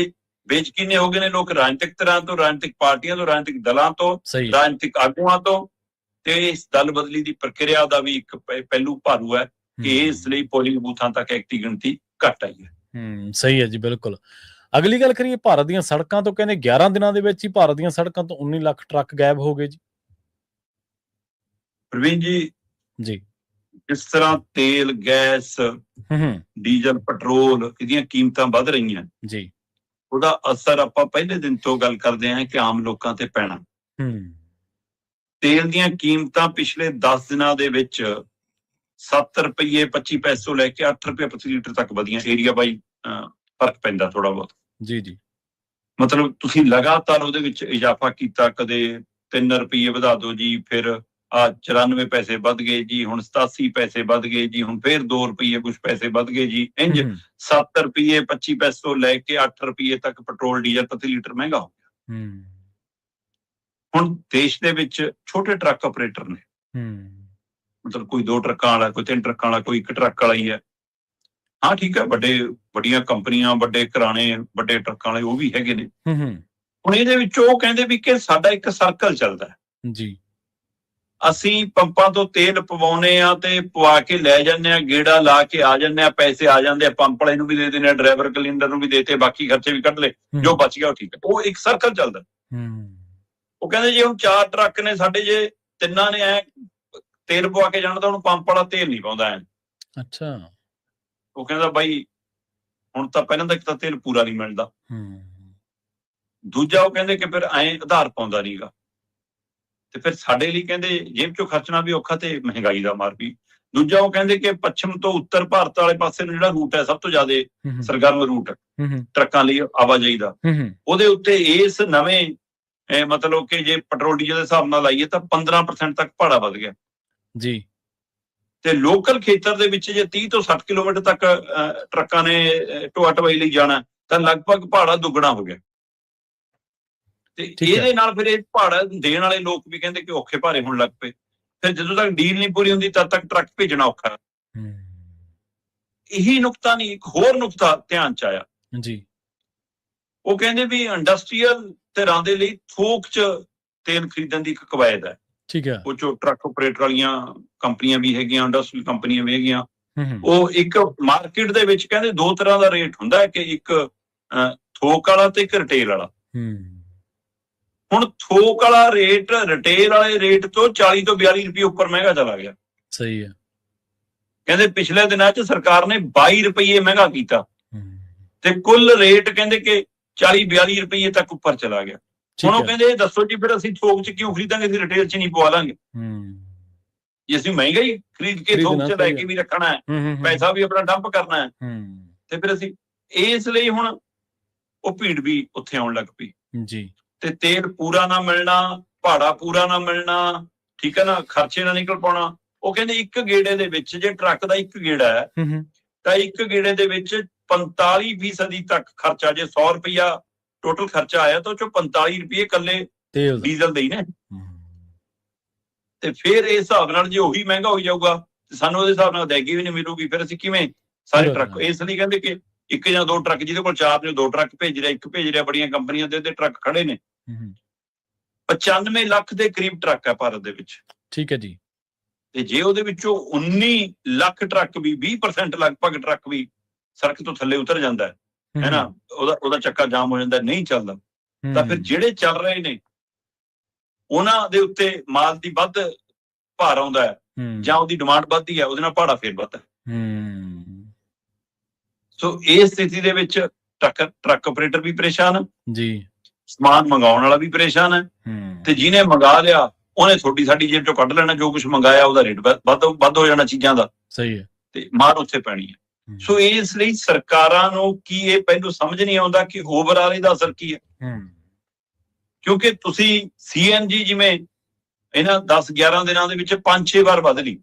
ਬੇਯਕੀਨੇ ਹੋ ਗਏ ਨੇ ਲੋਕ ਰਾਜਨੀਤਿਕ ਤਰ੍ਹਾਂ ਤੋਂ, ਰਾਜਨੀਤਿਕ ਪਾਰਟੀਆਂ ਤੋਂ, ਰਾਜਨੀਤਿਕ ਦਲਾਂ ਤੋਂ, ਰਾਜਨੀਤਿਕ ਆਗੂਆਂ ਤੋਂ। ਤੇ ਇਸ ਦਲ ਬਦਲੀ ਦੀ ਪ੍ਰਕਿਰਿਆ ਦਾ ਵੀ ਇੱਕ ਪਹਿਲੂ ਭਾਰੂ ਹੈ ਕਿ ਇਸ ਲਈ ਪੋਲਿੰਗ ਬੂਥਾਂ ਤੱਕ ਐਕਟੀ ਗਿਣਤੀ ਘੱਟ ਆਈ ਹੈ। ਸਹੀ ਹੈ ਜੀ, ਬਿਲਕੁਲ। ਅਗਲੀ ਗੱਲ ਕਰੀਏ ਭਾਰਤ ਦੀਆਂ ਸੜਕਾਂ ਤੋਂ, ਕਹਿੰਦੇ 11 ਦਿਨਾਂ ਦੇ ਵਿੱਚ ਹੀ ਭਾਰਤ ਦੀਆਂ ਸੜਕਾਂ ਤੋਂ 19 ਲੱਖ ਟਰੱਕ ਗਾਇਬ ਹੋ ਗਏ ਜੀ। ਪ੍ਰਵੀਨ ਜੀ, ਜਿਸ ਤਰ੍ਹਾਂ ਤੇਲ, ਗੈਸ, ਡੀਜ਼ਲ, ਪੈਟਰੋਲ ਇਹਦੀਆਂ ਕੀਮਤਾਂ ਵੱਧ ਰਹੀਆਂ ਜੀ, ਉਹਦਾ ਅਸਰ ਆਪਾਂ ਪਹਿਲੇ ਦਿਨ ਤੋਂ ਗੱਲ ਕਰਦੇ ਹਾਂ ਕਿ ਆਮ ਲੋਕਾਂ ਤੇ ਪੈਣਾ। ਤੇਲ ਦੀਆਂ ਕੀਮਤਾਂ ਪਿਛਲੇ 10 ਦਿਨਾਂ ਦੇ ਵਿੱਚ 7 ਰੁਪਏ 25 ਪੈਸੇ ਤੋਂ ਲੈ ਕੇ 8 ਰੁਪਏ ਪ੍ਰਤੀ ਲੀਟਰ ਤੱਕ ਵਧੀਆਂ। ਏਰੀਆ ਬਾਈ ਫਰਕ ਪੈਂਦਾ ਥੋੜਾ ਬਹੁਤ ਜੀ। ਮਤਲਬ ਤੁਸੀਂ ਲਗਾਤਾਰ ਉਹਦੇ ਵਿੱਚ ਇਜ਼ਾਫਾ ਕੀਤਾ, ਕਦੇ 3 ਰੁਪਏ ਵਧਾ ਦਿਓ ਜੀ, ਫਿਰ 94 ਪੈਸੇ ਵੱਧ ਗਏ ਜੀ, ਹੁਣ 87 ਪੈਸੇ ਵੱਧ ਗਏ ਜੀ, ਹੁਣ ਫਿਰ 2 ਰੁਪਏ ਕੁਝ ਪੈਸੇ ਵੱਧ ਗਏ ਜੀ। ਇੰਜ 7 ਰੁਪਏ 25 ਪੈਸੇ ਤੋਂ ਲੈ ਕੇ 8 ਰੁਪਏ ਤੱਕ ਪੈਟਰੋਲ ਡੀਜ਼ਲ ਪ੍ਰਤੀ ਲੀਟਰ ਮਹਿੰਗਾ ਹੋ ਗਿਆ। ਹੁਣ ਦੇਸ਼ ਦੇ ਵਿੱਚ ਛੋਟੇ ਟਰੱਕ ਆਪਰੇਟਰ ਨੇ, ਮਤਲਬ ਕੋਈ 2 ਟਰੱਕਾਂ ਵਾਲਾ, ਕੋਈ 3 ਟਰੱਕਾਂ ਵਾਲਾ, ਕੋਈ 1 ਟਰੱਕ ਵਾਲਾ ਹੀ ਹੈ। ਹਾਂ ਠੀਕ ਹੈ, ਵੱਡੀਆਂ ਕੰਪਨੀਆਂ, ਵੱਡੇ ਘਰਾਣੇ, ਵੱਡੇ ਟਰੱਕਾਂ ਵਾਲੇ ਉਹ ਵੀ ਹੈਗੇ ਨੇ। ਹੁਣ ਇਹਦੇ ਵਿੱਚ ਉਹ ਕਹਿੰਦੇ ਵੀ ਕਿ ਸਾਡਾ ਇੱਕ ਸਰਕਲ ਚੱਲਦਾ ਹੈ ਜੀ, ਅਸੀਂ ਪੰਪਾਂ ਤੋਂ ਤੇਲ ਪਵਾਉਨੇ ਆ ਤੇ ਪਵਾ ਕੇ ਲੈ ਜਾਂਦੇ ਆ, ਗੇੜਾ ਲਾ ਕੇ ਆ ਜਾਂਦੇ ਆ, ਪੈਸੇ ਆ ਜਾਂਦੇ ਆ, ਪੰਪ ਵਾਲੇ ਨੂੰ ਵੀ ਦੇ ਦਿੰਦੇ ਆ, ਡਰਾਈਵਰ ਕਲਿੰਡਰ ਨੂੰ ਵੀ ਦੇਤੇ, ਬਾਕੀ ਖਰਚੇ ਵੀ ਕੱਢ ਲਏ, ਜੋ ਬਚ ਗਿਆ ਉਹ ਠੀਕ ਹੈ। ਉਹ ਇੱਕ ਸਰਕਲ ਚੱਲਦਾ। ਉਹ ਕਹਿੰਦੇ ਜੇ ਹੁਣ 4 ਟਰੱਕ ਨੇ ਸਾਡੇ, ਜੇ 3 ਨੇ ਐ ਤੇਲ ਪਵਾ ਕੇ ਜਾਣਾ ਤਾਂ ਉਹਨੂੰ ਪੰਪ ਵਾਲਾ ਤੇਲ ਨਹੀਂ ਪਾਉਂਦਾ ਐ। ਅੱਛਾ। ਉਹ ਕਹਿੰਦਾ ਬਾਈ ਹੁਣ ਤਾਂ ਪਹਿਲਾਂ ਤਾਂ ਇੱਕ ਤਾਂ ਤੇਲ ਪੂਰਾ ਨਹੀਂ ਮਿਲਦਾ, ਦੂਜਾ ਉਹ ਕਹਿੰਦੇ ਕਿ ਫਿਰ ਐਂ ਆਧਾਰ ਪਾਉਂਦਾ ਨਹੀਂਗਾ, ਤੇ ਫਿਰ ਸਾਡੇ ਲਈ ਕਹਿੰਦੇ ਜੇਬ ਚੋਂ ਖਰਚਣਾ ਵੀ ਔਖਾ ਤੇ ਮਹਿੰਗਾਈ ਦਾ ਮਾਰ ਵੀ। ਦੂਜਾ ਉਹ ਕਹਿੰਦੇ ਕਿ ਪੱਛਮ ਤੋਂ ਉੱਤਰ ਭਾਰਤ ਵਾਲੇ ਪਾਸੇ ਨੂੰ ਜਿਹੜਾ ਰੂਟ ਹੈ ਸਭ ਤੋਂ ਜ਼ਿਆਦਾ ਸਰਗਰਮ ਰੂਟ ਟਰੱਕਾਂ ਲਈ ਆਵਾਜਾਈ ਦਾ, ਉਹਦੇ ਉੱਤੇ ਇਸ ਨਵੇਂ ਮਤਲਬ ਕਿ ਜੇ ਪੈਟਰੋਲ ਡੀਜ਼ਲ ਦੇ ਹਿਸਾਬ ਨਾਲ ਲਾਈਏ ਤਾਂ 15% ਤੱਕ ਭਾੜਾ ਵੱਧ ਗਿਆ ਜੀ। ਤੇ ਲੋਕਲ ਖੇਤਰ ਦੇ ਵਿੱਚ ਜੇ 30 ਤੋਂ 60 ਕਿਲੋਮੀਟਰ ਤੱਕ ਟਰੱਕਾਂ ਨੇ ਢੋਆ ਢਵਾਈ ਲਈ ਜਾਣਾ ਤਾਂ ਲਗਭਗ ਭਾੜਾ ਦੁੱਗਣਾ ਹੋ ਗਿਆ। ਤੇ ਇਹਦੇ ਨਾਲ ਫਿਰ ਇਹ ਭਾੜਾ ਦੇਣ ਵਾਲੇ ਲੋਕ ਵੀ ਕਹਿੰਦੇ ਕਿ ਔਖੇ ਭਾਰੇ ਹੋਣ ਲੱਗ ਪਏ। ਫਿਰ ਜਦੋਂ ਤੱਕ ਡੀਲ ਨਹੀਂ ਪੂਰੀ ਹੁੰਦੀ ਤਦ ਤੱਕ ਟਰੱਕ ਭੇਜਣਾ ਔਖਾ। ਇਹੀ ਨੁਕਤਾ ਨਹੀਂ, ਇੱਕ ਹੋਰ ਨੁਕਤਾ ਧਿਆਨ ਚ ਆਇਆ ਜੀ। ਉਹ ਕਹਿੰਦੇ ਵੀ ਇੰਡਸਟਰੀਅਲ ਧਿਰਾਂ ਦੇ ਲਈ ਥੋਕ ਚ ਤੇਲ ਖਰੀਦਣ ਦੀ ਇੱਕ ਕਵਾਇਦ ਹੈ। ਠੀਕ ਹੈ। ਉਹ ਚੋਂ ਟਰੱਕ ਆਪਰੇਟਰ ਵਾਲੀਆਂ ਕੰਪਨੀਆਂ ਵੀ ਹੈਗੀਆਂ, ਇੰਡਸਟਰੀਅਲ ਕੰਪਨੀਆਂ ਵੀ ਹੈਗੀਆਂ। ਉਹ ਇੱਕ ਮਾਰਕੀਟ ਦੇ ਵਿੱਚ ਕਹਿੰਦੇ 2 ਤਰ੍ਹਾਂ ਦਾ ਰੇਟ ਹੁੰਦਾ ਹੈ, ਕਿ ਇੱਕ ਥੋਕ ਵਾਲਾ ਤੇ ਇੱਕ ਰਿਟੇਲ ਵਾਲਾ। ਹੁਣ ਥੋਕ ਵਾਲਾ ਰੇਟ ਰਿਟੇਲ ਵਾਲੇ ਰੇਟ ਤੋਂ 40 ਤੋਂ 42 ਰੁਪਏ ਉੱਪਰ ਮਹਿੰਗਾ ਚਲਾ ਗਿਆ। ਸਹੀ ਹੈ। ਕਹਿੰਦੇ ਪਿਛਲੇ ਦਿਨਾਂ 'ਚ ਸਰਕਾਰ ਨੇ 22 ਰੁਪਏ ਮਹਿੰਗਾ ਕੀਤਾ ਤੇ ਕੁੱਲ ਰੇਟ ਕਹਿੰਦੇ ਕਿ 40-42 ਰੁਪਏ ਤੱਕ ਉੱਪਰ ਚਲਾ ਗਿਆ। ਹੁਣ ਉਹ ਕਹਿੰਦੇ ਇਹ ਦੱਸੋ ਜੀ ਫਿਰ ਅਸੀਂ ਥੋਕ 'ਚ ਕਿਉਂ ਖਰੀਦਾਂਗੇ, ਅਸੀਂ ਰਿਟੇਲ 'ਚ ਨਹੀਂ ਪਵਾ ਲਾਂਗੇ। ਜੇ ਅਸੀਂ ਮਹਿੰਗਾ ਹੀ ਖਰੀਦ ਕੇ ਥੋਕ 'ਚ ਲੈ ਕੇ ਵੀ ਰੱਖਣਾ ਹੈ, ਪੈਸਾ ਵੀ ਆਪਣਾ ਡੰਪ ਕਰਨਾ ਹੈ, ਤੇ ਫਿਰ ਅਸੀਂ ਇਸ ਲਈ ਹੁਣ ਉਹ ਭੀੜ ਵੀ ਉੱਥੇ ਆਉਣ ਲੱਗ ਪਈ ਜੀ। ਤੇ ਤੇਲ ਪੂਰਾ ਨਾ ਮਿਲਣਾ, ਭਾੜਾ ਪੂਰਾ ਨਾ ਮਿਲਣਾ, ਠੀਕ ਹੈ ਨਾ, ਖਰਚੇ ਨਾ ਨਿਕਲ ਪਾਉਣਾ। ਉਹ ਕਹਿੰਦੇ ਇੱਕ ਗੇੜੇ ਦੇ ਵਿੱਚ, ਜੇ ਟਰੱਕ ਦਾ ਇੱਕ ਗੇੜਾ ਹੈ ਤਾਂ ਇੱਕ ਗੇੜੇ ਦੇ ਵਿੱਚ 45% ਤੱਕ ਖਰਚਾ, ਜੇ 100 ਰੁਪਇਆ ਟੋਟਲ ਖਰਚਾ ਆਇਆ ਤਾਂ ਉਹ ਚੋਂ 45 ਰੁਪਏ ਇਕੱਲੇ ਡੀਜ਼ਲ ਦੇ ਹੀ ਨੇ। ਤੇ ਫਿਰ ਇਸ ਹਿਸਾਬ ਨਾਲ ਜੇ ਉਹੀ ਮਹਿੰਗਾ ਹੋ ਜਾਊਗਾ ਤੇ ਸਾਨੂੰ ਉਹਦੇ ਹਿਸਾਬ ਨਾਲ ਅਦਾਇਗੀ ਵੀ ਨਹੀਂ ਮਿਲੂਗੀ, ਫਿਰ ਅਸੀਂ ਕਿਵੇਂ ਸਾਰੇ ਟਰੱਕ। ਇਸ ਲਈ ਕਹਿੰਦੇ ਕਿ ਇੱਕ ਜਾਂ ਦੋ ਟਰੱਕ, ਜਿਹਦੇ ਕੋਲ 4 ਨੇ 2 ਟਰੱਕ ਭੇਜ ਰਿਹਾ, ਇੱਕ ਭੇਜ ਰਿਹਾ, ਬੜੀਆਂ ਕੰਪਨੀਆਂ ਦੇ ਟਰੱਕ ਖੜੇ ਨੇ। 95 ਲੱਖ ਦੇ ਕਰੀਬ ਟਰੱਕ ਹੈ ਭਾਰਤ ਦੇ ਵਿੱਚ, ਠੀਕ ਹੈ ਜੀ। ਤੇ ਜੇ ਉਹਦੇ ਵਿੱਚੋਂ 19 ਲੱਖ ਟਰੱਕ ਵੀ, 20% ਲਗਭਗ ਟਰੱਕ ਵੀ ਸੜਕ ਤੋਂ ਥੱਲੇ ਉਤਰ ਜਾਂਦਾ ਹੈ ਨਾ, ਉਹਦਾ ਚੱਕਾ ਜਾਮ ਹੋ ਜਾਂਦਾ, ਨਹੀਂ ਚੱਲਦਾ, ਤਾਂ ਫਿਰ ਜਿਹੜੇ ਚੱਲ ਰਹੇ ਨੇ ਉਹਨਾਂ ਦੇ ਉੱਤੇ ਮਾਲ ਦੀ ਵੱਧ ਭਾਰ ਆਉਂਦਾ ਹੈ, ਜਾਂ ਉਹਦੀ ਡਿਮਾਂਡ ਵੱਧਦੀ ਹੈ, ਉਹਦੇ ਨਾਲ ਭਾੜਾ ਫੇਰ ਵੱਧਦਾ। ਸੋ ਇਸ ਸਥਿਤੀ ਦੇ ਵਿੱਚ ਟਰੱਕ ਆਪਰੇਟਰ ਵੀ ਪਰੇਸ਼ਾਨ ਜੀ, ਸਮਾਨ ਮੰਗਾਉਣ ਵਾਲਾ ਵੀ ਪਰੇਸ਼ਾਨ ਹੈ, ਤੇ ਜਿਹਨੇ ਮੰਗਾ ਲਿਆ ਉਹਨੇ ਤੁਹਾਡੀ ਸਾਡੀ ਜੇਬ ਚੋਂ ਕੱਢ ਲੈਣਾ, ਜੋ ਕੁਝ ਮੰਗਾਇਆ ਉਹਦਾ ਰੇਟ ਵੱਧ ਹੋ ਜਾਣਾ ਚੀਜ਼ਾਂ ਦਾ, ਸਹੀ ਹੈ, ਤੇ ਮਾਰ ਉੱਥੇ ਪੈਣੀ ਹੈ। ਸੋ ਇਸ ਲਈ ਸਰਕਾਰਾਂ ਨੂੰ ਕੀ ਇਹ ਪਹਿਲੋਂ ਸਮਝ ਨਹੀਂ ਆਉਂਦਾ ਕਿ ਓਵਰਆਲ ਇਹਦਾ ਅਸਰ ਕੀ ਹੈ। ਕਿਉਂਕਿ ਤੁਸੀਂ CNG ਜਿਵੇਂ ਇਹਨਾਂ 10-11 ਦਿਨਾਂ ਦੇ ਵਿੱਚ 5-6 ਵਾਰ ਵੱਧ ਲਈ,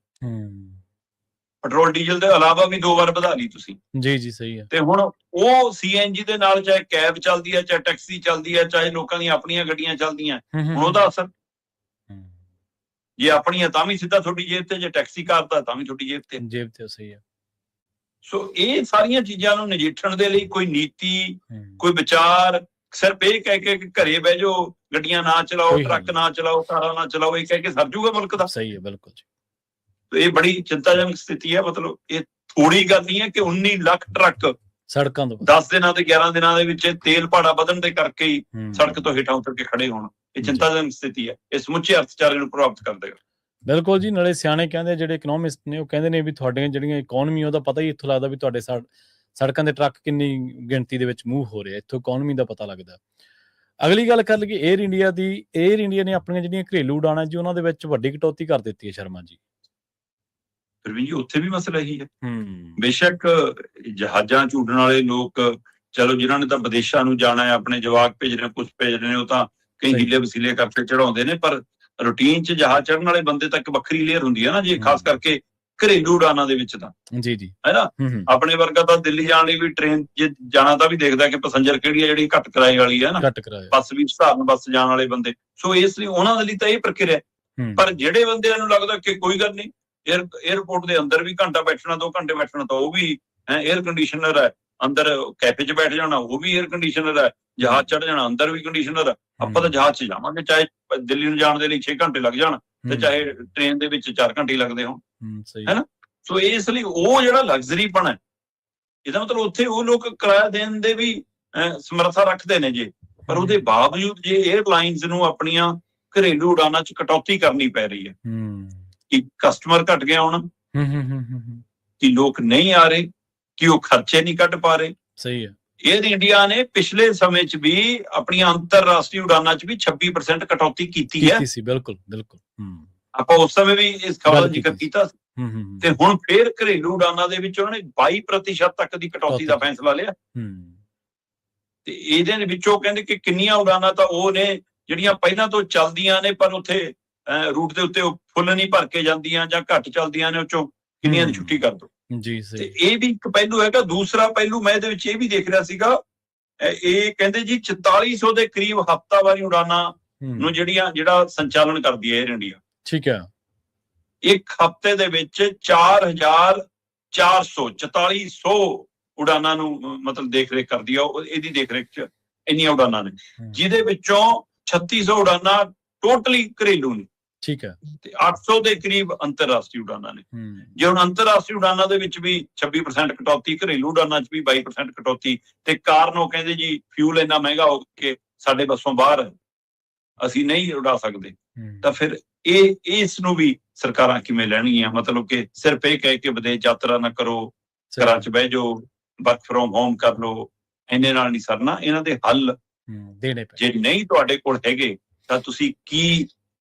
ਪੈਟਰੋਲ ਡੀਜ਼ਲ ਦੇ ਇਲਾਵਾ ਵੀ 2 ਵਾਰ ਵਧਾ ਲਈ ਤੁਸੀਂ ਜੀ ਜੀ, ਸਹੀ ਹੈ। ਤੇ ਹੁਣ ਉਹ CNG ਦੇ ਨਾਲ ਚਾਹੇ ਕੈਬ ਚੱਲਦੀ ਹੈ, ਚਾਹੇ ਟੈਕਸੀ ਚੱਲਦੀ ਹੈ, ਚਾਹੇ ਲੋਕਾਂ ਦੀਆਂ ਆਪਣੀਆਂ ਗੱਡੀਆਂ ਚੱਲਦੀਆਂ, ਹੁਣ ਉਹਦਾ ਅਸਰ ਜੇ ਆਪਣੀਆਂ ਤਾਂ ਵੀ ਸਿੱਧਾ ਤੁਹਾਡੀ ਜੇਬ ਤੇ, ਜੇ ਟੈਕਸੀ ਕਾਰ ਦਾ ਤਾਂ ਵੀ ਤੁਹਾਡੀ ਜੇਬ ਤੇ, ਸਹੀ ਹੈ। ਸੋ ਇਹ ਸਾਰੀਆਂ ਚੀਜ਼ਾਂ ਨੂੰ ਨਜਿੱਠਣ ਦੇ ਲਈ ਕੋਈ ਨੀਤੀ, ਕੋਈ ਵਿਚਾਰ, ਸਿਰਫ ਇਹ ਕਹਿ ਕੇ ਘਰੇ ਬਹਿ ਜਾਓ, ਗੱਡੀਆਂ ਨਾ ਚਲਾਓ, ਟਰੱਕ ਨਾ ਚਲਾਓ, ਕਾਰਾਂ ਨਾ ਚਲਾਓ, ਇਹ ਕਹਿ ਕੇ ਸਰ ਜੂਗਾ ਮੁਲਕ ਦਾ, ਸਹੀ ਹੈ, ਬਿਲਕੁਲ ਜੀ। ਇਹ ਬੜੀ ਚਿੰਤਾਜਨਕ ਸਥਿਤੀ ਹੈ। ਮਤਲਬ ਇਹ ਥੋੜੀ ਗੱਲ ਨਹੀਂ ਹੈ ਕਿ 19 ਲੱਖ ਟਰੱਕ ਸੜਕਾਂ ਤੋਂ 10 ਦਿਨਾਂ ਤੇ 11 ਦਿਨਾਂ ਦੇ ਵਿੱਚ ਤੇਲ ਭਾੜਾ ਵਧਣ ਦੇ ਕਰਕੇ ਹੀ ਸੜਕ ਤੋਂ ਹੇਠਾਂ ਉਤਰ ਕੇ ਖੜੇ ਹੋਣ। ਇਹ ਚਿੰਤਾਜਨਕ ਸਥਿਤੀ ਹੈ, ਇਹ ਸਮੁੱਚੇ ਅਰਥਚਾਰੇ ਨੂੰ ਪ੍ਰਭਾਵਿਤ ਕਰ ਦੇਗਾ। ਬਿਲਕੁਲ ਜੀ, ਨਾਲੇ ਸਿਆਣੇ ਕਹਿੰਦੇ, ਜਿਹੜੇ ਇਕਨੋਮਿਸਟ ਨੇ ਉਹ ਕਹਿੰਦੇ ਨੇ ਵੀ ਤੁਹਾਡੀਆਂ ਜਿਹੜੀਆਂ ਇਕਨੋਮੀ, ਉਹਦਾ ਪਤਾ ਹੀ ਇੱਥੋਂ ਲੱਗਦਾ ਵੀ ਤੁਹਾਡੇ ਸੜਕਾਂ ਦੇ ਟਰੱਕ ਕਿੰਨੀ ਗਿਣਤੀ ਦੇ ਵਿੱਚ ਮੂਵ ਹੋ ਰਹੇ, ਇੱਥੋਂ ਇਕਨੋਮੀ ਦਾ ਪਤਾ ਲੱਗਦਾ। ਅਗਲੀ ਗੱਲ ਕਰ ਲਈਏ 에ਅਰ ਇੰਡੀਆ ਦੀ। 에ਅਰ ਇੰਡੀਆ ਨੇ ਆਪਣੀਆਂ ਜਿਹੜੀਆਂ ਘਰੇਲੂ ਉਡਾਣਾਂ ਜੀ, ਉਹਨਾਂ ਦੇ ਵਿੱਚ ਵੱਡੀ ਕਟੌਤੀ ਕਰ ਦਿੱਤੀ ਹੈ ਸ਼ਰਮਾ ਜੀ। ਪ੍ਰਵੀਨ ਜੀ, ਉੱਥੇ ਵੀ ਮਸਲਾ ਇਹੀ ਹੈ। ਬੇਸ਼ੱਕ ਜਹਾਜ਼ਾਂ ਚ ਉੱਡਣ ਵਾਲੇ ਲੋਕ, ਚਲੋ ਜਿਨ੍ਹਾਂ ਨੇ ਤਾਂ ਵਿਦੇਸ਼ਾਂ ਨੂੰ ਜਾਣਾ ਹੈ, ਆਪਣੇ ਜਵਾਕ ਭੇਜ ਰਹੇ, ਕੁਝ ਭੇਜ ਰਹੇ ਨੇ, ਉਹ ਤਾਂ ਕਈ ਹੀਲੇ ਵਸੀਲੇ ਕਰਕੇ ਚੜਾਉਂਦੇ ਨੇ, ਪਰ ਰੂਟੀਨ ਚ ਜਹਾਜ਼ ਚੜ੍ਹਨ ਵਾਲੇ ਬੰਦੇ ਤਾਂ ਇੱਕ ਵੱਖਰੀ ਲੇਅਰ ਹੁੰਦੀ ਹੈ ਨਾ ਜੀ, ਖਾਸ ਕਰਕੇ ਘਰੇਲੂ ਉਡਾਨਾਂ ਦੇ ਵਿੱਚ ਤਾਂ ਜੀ ਜੀ, ਹੈ ਨਾ। ਆਪਣੇ ਵਰਗਾ ਤਾਂ ਦਿੱਲੀ ਜਾਣ ਲਈ ਵੀ ਟ੍ਰੇਨ ਜੇ ਜਾਣਾ ਤਾਂ ਵੀ ਦੇਖਦਾ ਕਿ ਪੈਸੰਜਰ ਕਿਹੜੀ ਹੈ, ਜਿਹੜੀ ਘੱਟ ਕਿਰਾਏ ਵਾਲੀ ਹੈ ਨਾ, ਬੱਸ ਵੀ ਹਿਸਾਬ ਬੱਸ ਜਾਣ ਵਾਲੇ ਬੰਦੇ। ਸੋ ਇਸ ਲਈ ਉਹਨਾਂ ਦੇ ਲਈ ਤਾਂ ਇਹ ਪ੍ਰਕਿਰਿਆ। ਪਰ ਜਿਹੜੇ ਬੰਦਿਆਂ ਨੂੰ ਲੱਗਦਾ ਕਿ ਕੋਈ ਗੱਲ ਨਹੀਂ, 에ਅਰਪੋਰਟ ਦੇ ਅੰਦਰ ਵੀ ਘੰਟਾ ਬੈਠਣਾ, 2 ਘੰਟੇ ਬੈਠਣਾ, ਤਾਂ ਉਹ ਵੀ 에ਅਰ ਕੰਡੀਸ਼ਨਰ ਹੈ, ਅੰਦਰ ਕੈਫੇ 'ਚ ਬੈਠ ਜਾਣਾ ਉਹ ਵੀ 에ਅਰ ਕੰਡੀਸ਼ਨਰ ਹੈ, ਜਹਾਜ਼ ਚੜ੍ਹ ਜਾਣਾ ਅੰਦਰ ਵੀ ਕੰਡੀਸ਼ਨਰ ਹੈ। ਆਪਾਂ ਤਾਂ ਜਹਾਜ਼ 'ਚ ਜਾਵਾਂਗੇ, ਚਾਹੇ ਦਿੱਲੀ ਨੂੰ ਜਾਣ ਦੇ ਲਈ 6 ਘੰਟੇ ਲੱਗ ਜਾਣ, ਤੇ ਚਾਹੇ ਟ੍ਰੇਨ ਦੇ ਵਿੱਚ 4 ਘੰਟੇ ਲੱਗਦੇ ਹੋਣ, ਹੈ ਨਾ। ਸੋ ਇਸ ਲਈ ਉਹ ਜਿਹੜਾ ਲਗਜ਼ਰੀਪਣ ਹੈ, ਇਹਦਾ ਮਤਲਬ ਉੱਥੇ ਉਹ ਲੋਕ ਕਿਰਾਇਆ ਦੇਣ ਦੇ ਵੀ ਸਮਰੱਥਾ ਰੱਖਦੇ ਨੇ ਜੇ, ਪਰ ਉਹਦੇ ਬਾਵਜੂਦ ਜੇ 에ਅਰਲਾਈਨਸ ਨੂੰ ਆਪਣੀਆਂ ਘਰੇਲੂ ਉਡਾਨਾਂ 'ਚ ਕਟੌਤੀ ਕਰਨੀ ਪੈ ਰਹੀ ਹੈ ਕਿ ਕਸਟਮਰ ਘਟ ਗਿਆ ਹੁਣ, ਕਿ ਲੋਕ ਨਹੀਂ ਆ ਰਹੇ, ਕਿ ਉਹ ਖਰਚੇ ਨਹੀਂ ਕੱਢ ਪਾ ਰਹੇ। ਸਹੀ ਹੈ। 에ਅਰ ਇੰਡੀਆ ਨੇ ਪਿਛਲੇ ਸਮੇਂ 'ਚ ਵੀ ਆਪਣੀਆਂ ਅੰਤਰਰਾਸ਼ਟਰੀ ਉਡਾਨਾਂ 'ਚ ਵੀ 26% ਕਟੌਤੀ ਕੀਤੀ ਹੈ। ਬਿਲਕੁਲ ਬਿਲਕੁਲ, ਆਪਾਂ ਉਸ ਸਮੇਂ ਵੀ ਇਸ ਖਬਰ ਦਾ ਜ਼ਿਕਰ ਕੀਤਾ। ਤੇ ਹੁਣ ਫੇਰ ਘਰੇਲੂ ਉਡਾਨਾਂ ਦੇ ਵਿੱਚ ਉਹਨਾਂ ਨੇ 22% ਤੱਕ ਦੀ ਕਟੌਤੀ ਦਾ ਫੈਸਲਾ ਲਿਆ। ਤੇ ਇਹਦੇ ਵਿੱਚੋਂ ਕਹਿੰਦੇ ਕਿ ਕਿੰਨੀਆਂ ਉਡਾਨਾਂ ਤਾਂ ਉਹ ਨੇ ਜਿਹੜੀਆਂ ਪਹਿਲਾਂ ਤੋਂ ਚੱਲਦੀਆਂ ਨੇ, ਪਰ ਉੱਥੇ ਰੂਟ ਦੇ ਉੱਤੇ ਫੁੱਲ ਨਹੀਂ ਭਰ ਕੇ ਜਾਂਦੀਆਂ ਜਾਂ ਘੱਟ ਚੱਲਦੀਆਂ ਨੇ, ਉਹ ਚੋਂ ਕਿੰਨੀਆਂ ਦੀ ਛੁੱਟੀ ਕਰ ਦੋ ਜੀ। ਤੇ ਇਹ ਵੀ ਇੱਕ ਪਹਿਲੂ ਹੈਗਾ। ਦੂਸਰਾ ਪਹਿਲੂ ਮੈਂ ਇਹਦੇ ਵਿੱਚ ਇਹ ਵੀ ਦੇਖ ਰਿਹਾ ਸੀਗਾ, ਇਹ ਕਹਿੰਦੇ ਜੀ 4400 ਦੇ ਕਰੀਬ ਹਫ਼ਤਾਵਾਰੀ ਉਡਾਨਾਂ ਨੂੰ ਜਿਹੜਾ ਸੰਚਾਲਨ ਕਰਦੀ ਹੈ 에ਅਰ ਇੰਡੀਆ। ਠੀਕ ਹੈ। ਇੱਕ ਹਫ਼ਤੇ ਦੇ ਵਿੱਚ 4400 ਉਡਾਨਾਂ ਨੂੰ ਮਤਲਬ ਦੇਖ ਰੇਖ ਕਰਦੀ ਆ, ਇਹਦੀ ਦੇਖ ਰੇਖ 'ਚ ਇੰਨੀਆਂ ਉਡਾਨਾਂ ਨੇ, ਜਿਹਦੇ ਵਿੱਚੋਂ 3600 ਉਡਾਨਾਂ ਟੋਟਲੀ ਘਰੇਲੂ ਨੇ। ਠੀਕ ਹੈ। ਤੇ 800 ਦੇ ਕਰੀਬ ਅੰਤਰਰਾਸ਼ਟਰੀ ਉਡਾਨਾਂ ਨੇ। ਜੇ ਹੁਣ ਅੰਤਰਰਾਸ਼ਟਰੀ ਉਡਾਨਾਂ ਦੇ ਵਿੱਚ ਵੀ 26% ਕਟੌਤੀ, ਘਰੇਲੂ ਉਡਾਨਾਂ 'ਚ ਵੀ 22% ਕਟੌਤੀ, ਤੇ ਕਾਰਨ ਉਹ ਕਹਿੰਦੇ ਜੀ ਫਿਊਲ ਇੰਨਾ ਮਹਿੰਗਾ ਹੋ ਕੇ ਸਾਡੇ ਬੱਸੋਂ ਬਾਹਰ ਅਸੀਂ ਨਹੀਂ ਉਡਾ ਸਕਦੇ, ਤਾਂ ਫਿਰ ਇਸ ਨੂੰ ਵੀ ਸਰਕਾਰਾਂ ਕਿਵੇਂ ਲੈਣਗੀਆਂ? ਮਤਲਬ ਕਿ ਸਿਰਫ ਇਹ ਕਹਿ ਕੇ ਵਿਦੇਸ਼ ਯਾਤਰਾ ਨਾ ਕਰੋ, ਘਰਾਂ 'ਚ ਬਹਿ ਜਾਓ, ਵਰਕ ਫਰੋਮ ਹੋਮ ਕਰ ਲਓ, ਇੰਨੇ ਨਾਲ ਨਹੀਂ ਸਰਨਾ, ਇਹਨਾਂ ਦੇ ਹੱਲ ਦੇਣੇ ਪਏ। ਜੇ ਨਹੀਂ ਤੁਹਾਡੇ ਕੋਲ ਹੈਗੇ ਤਾਂ ਤੁਸੀਂ ਕੀ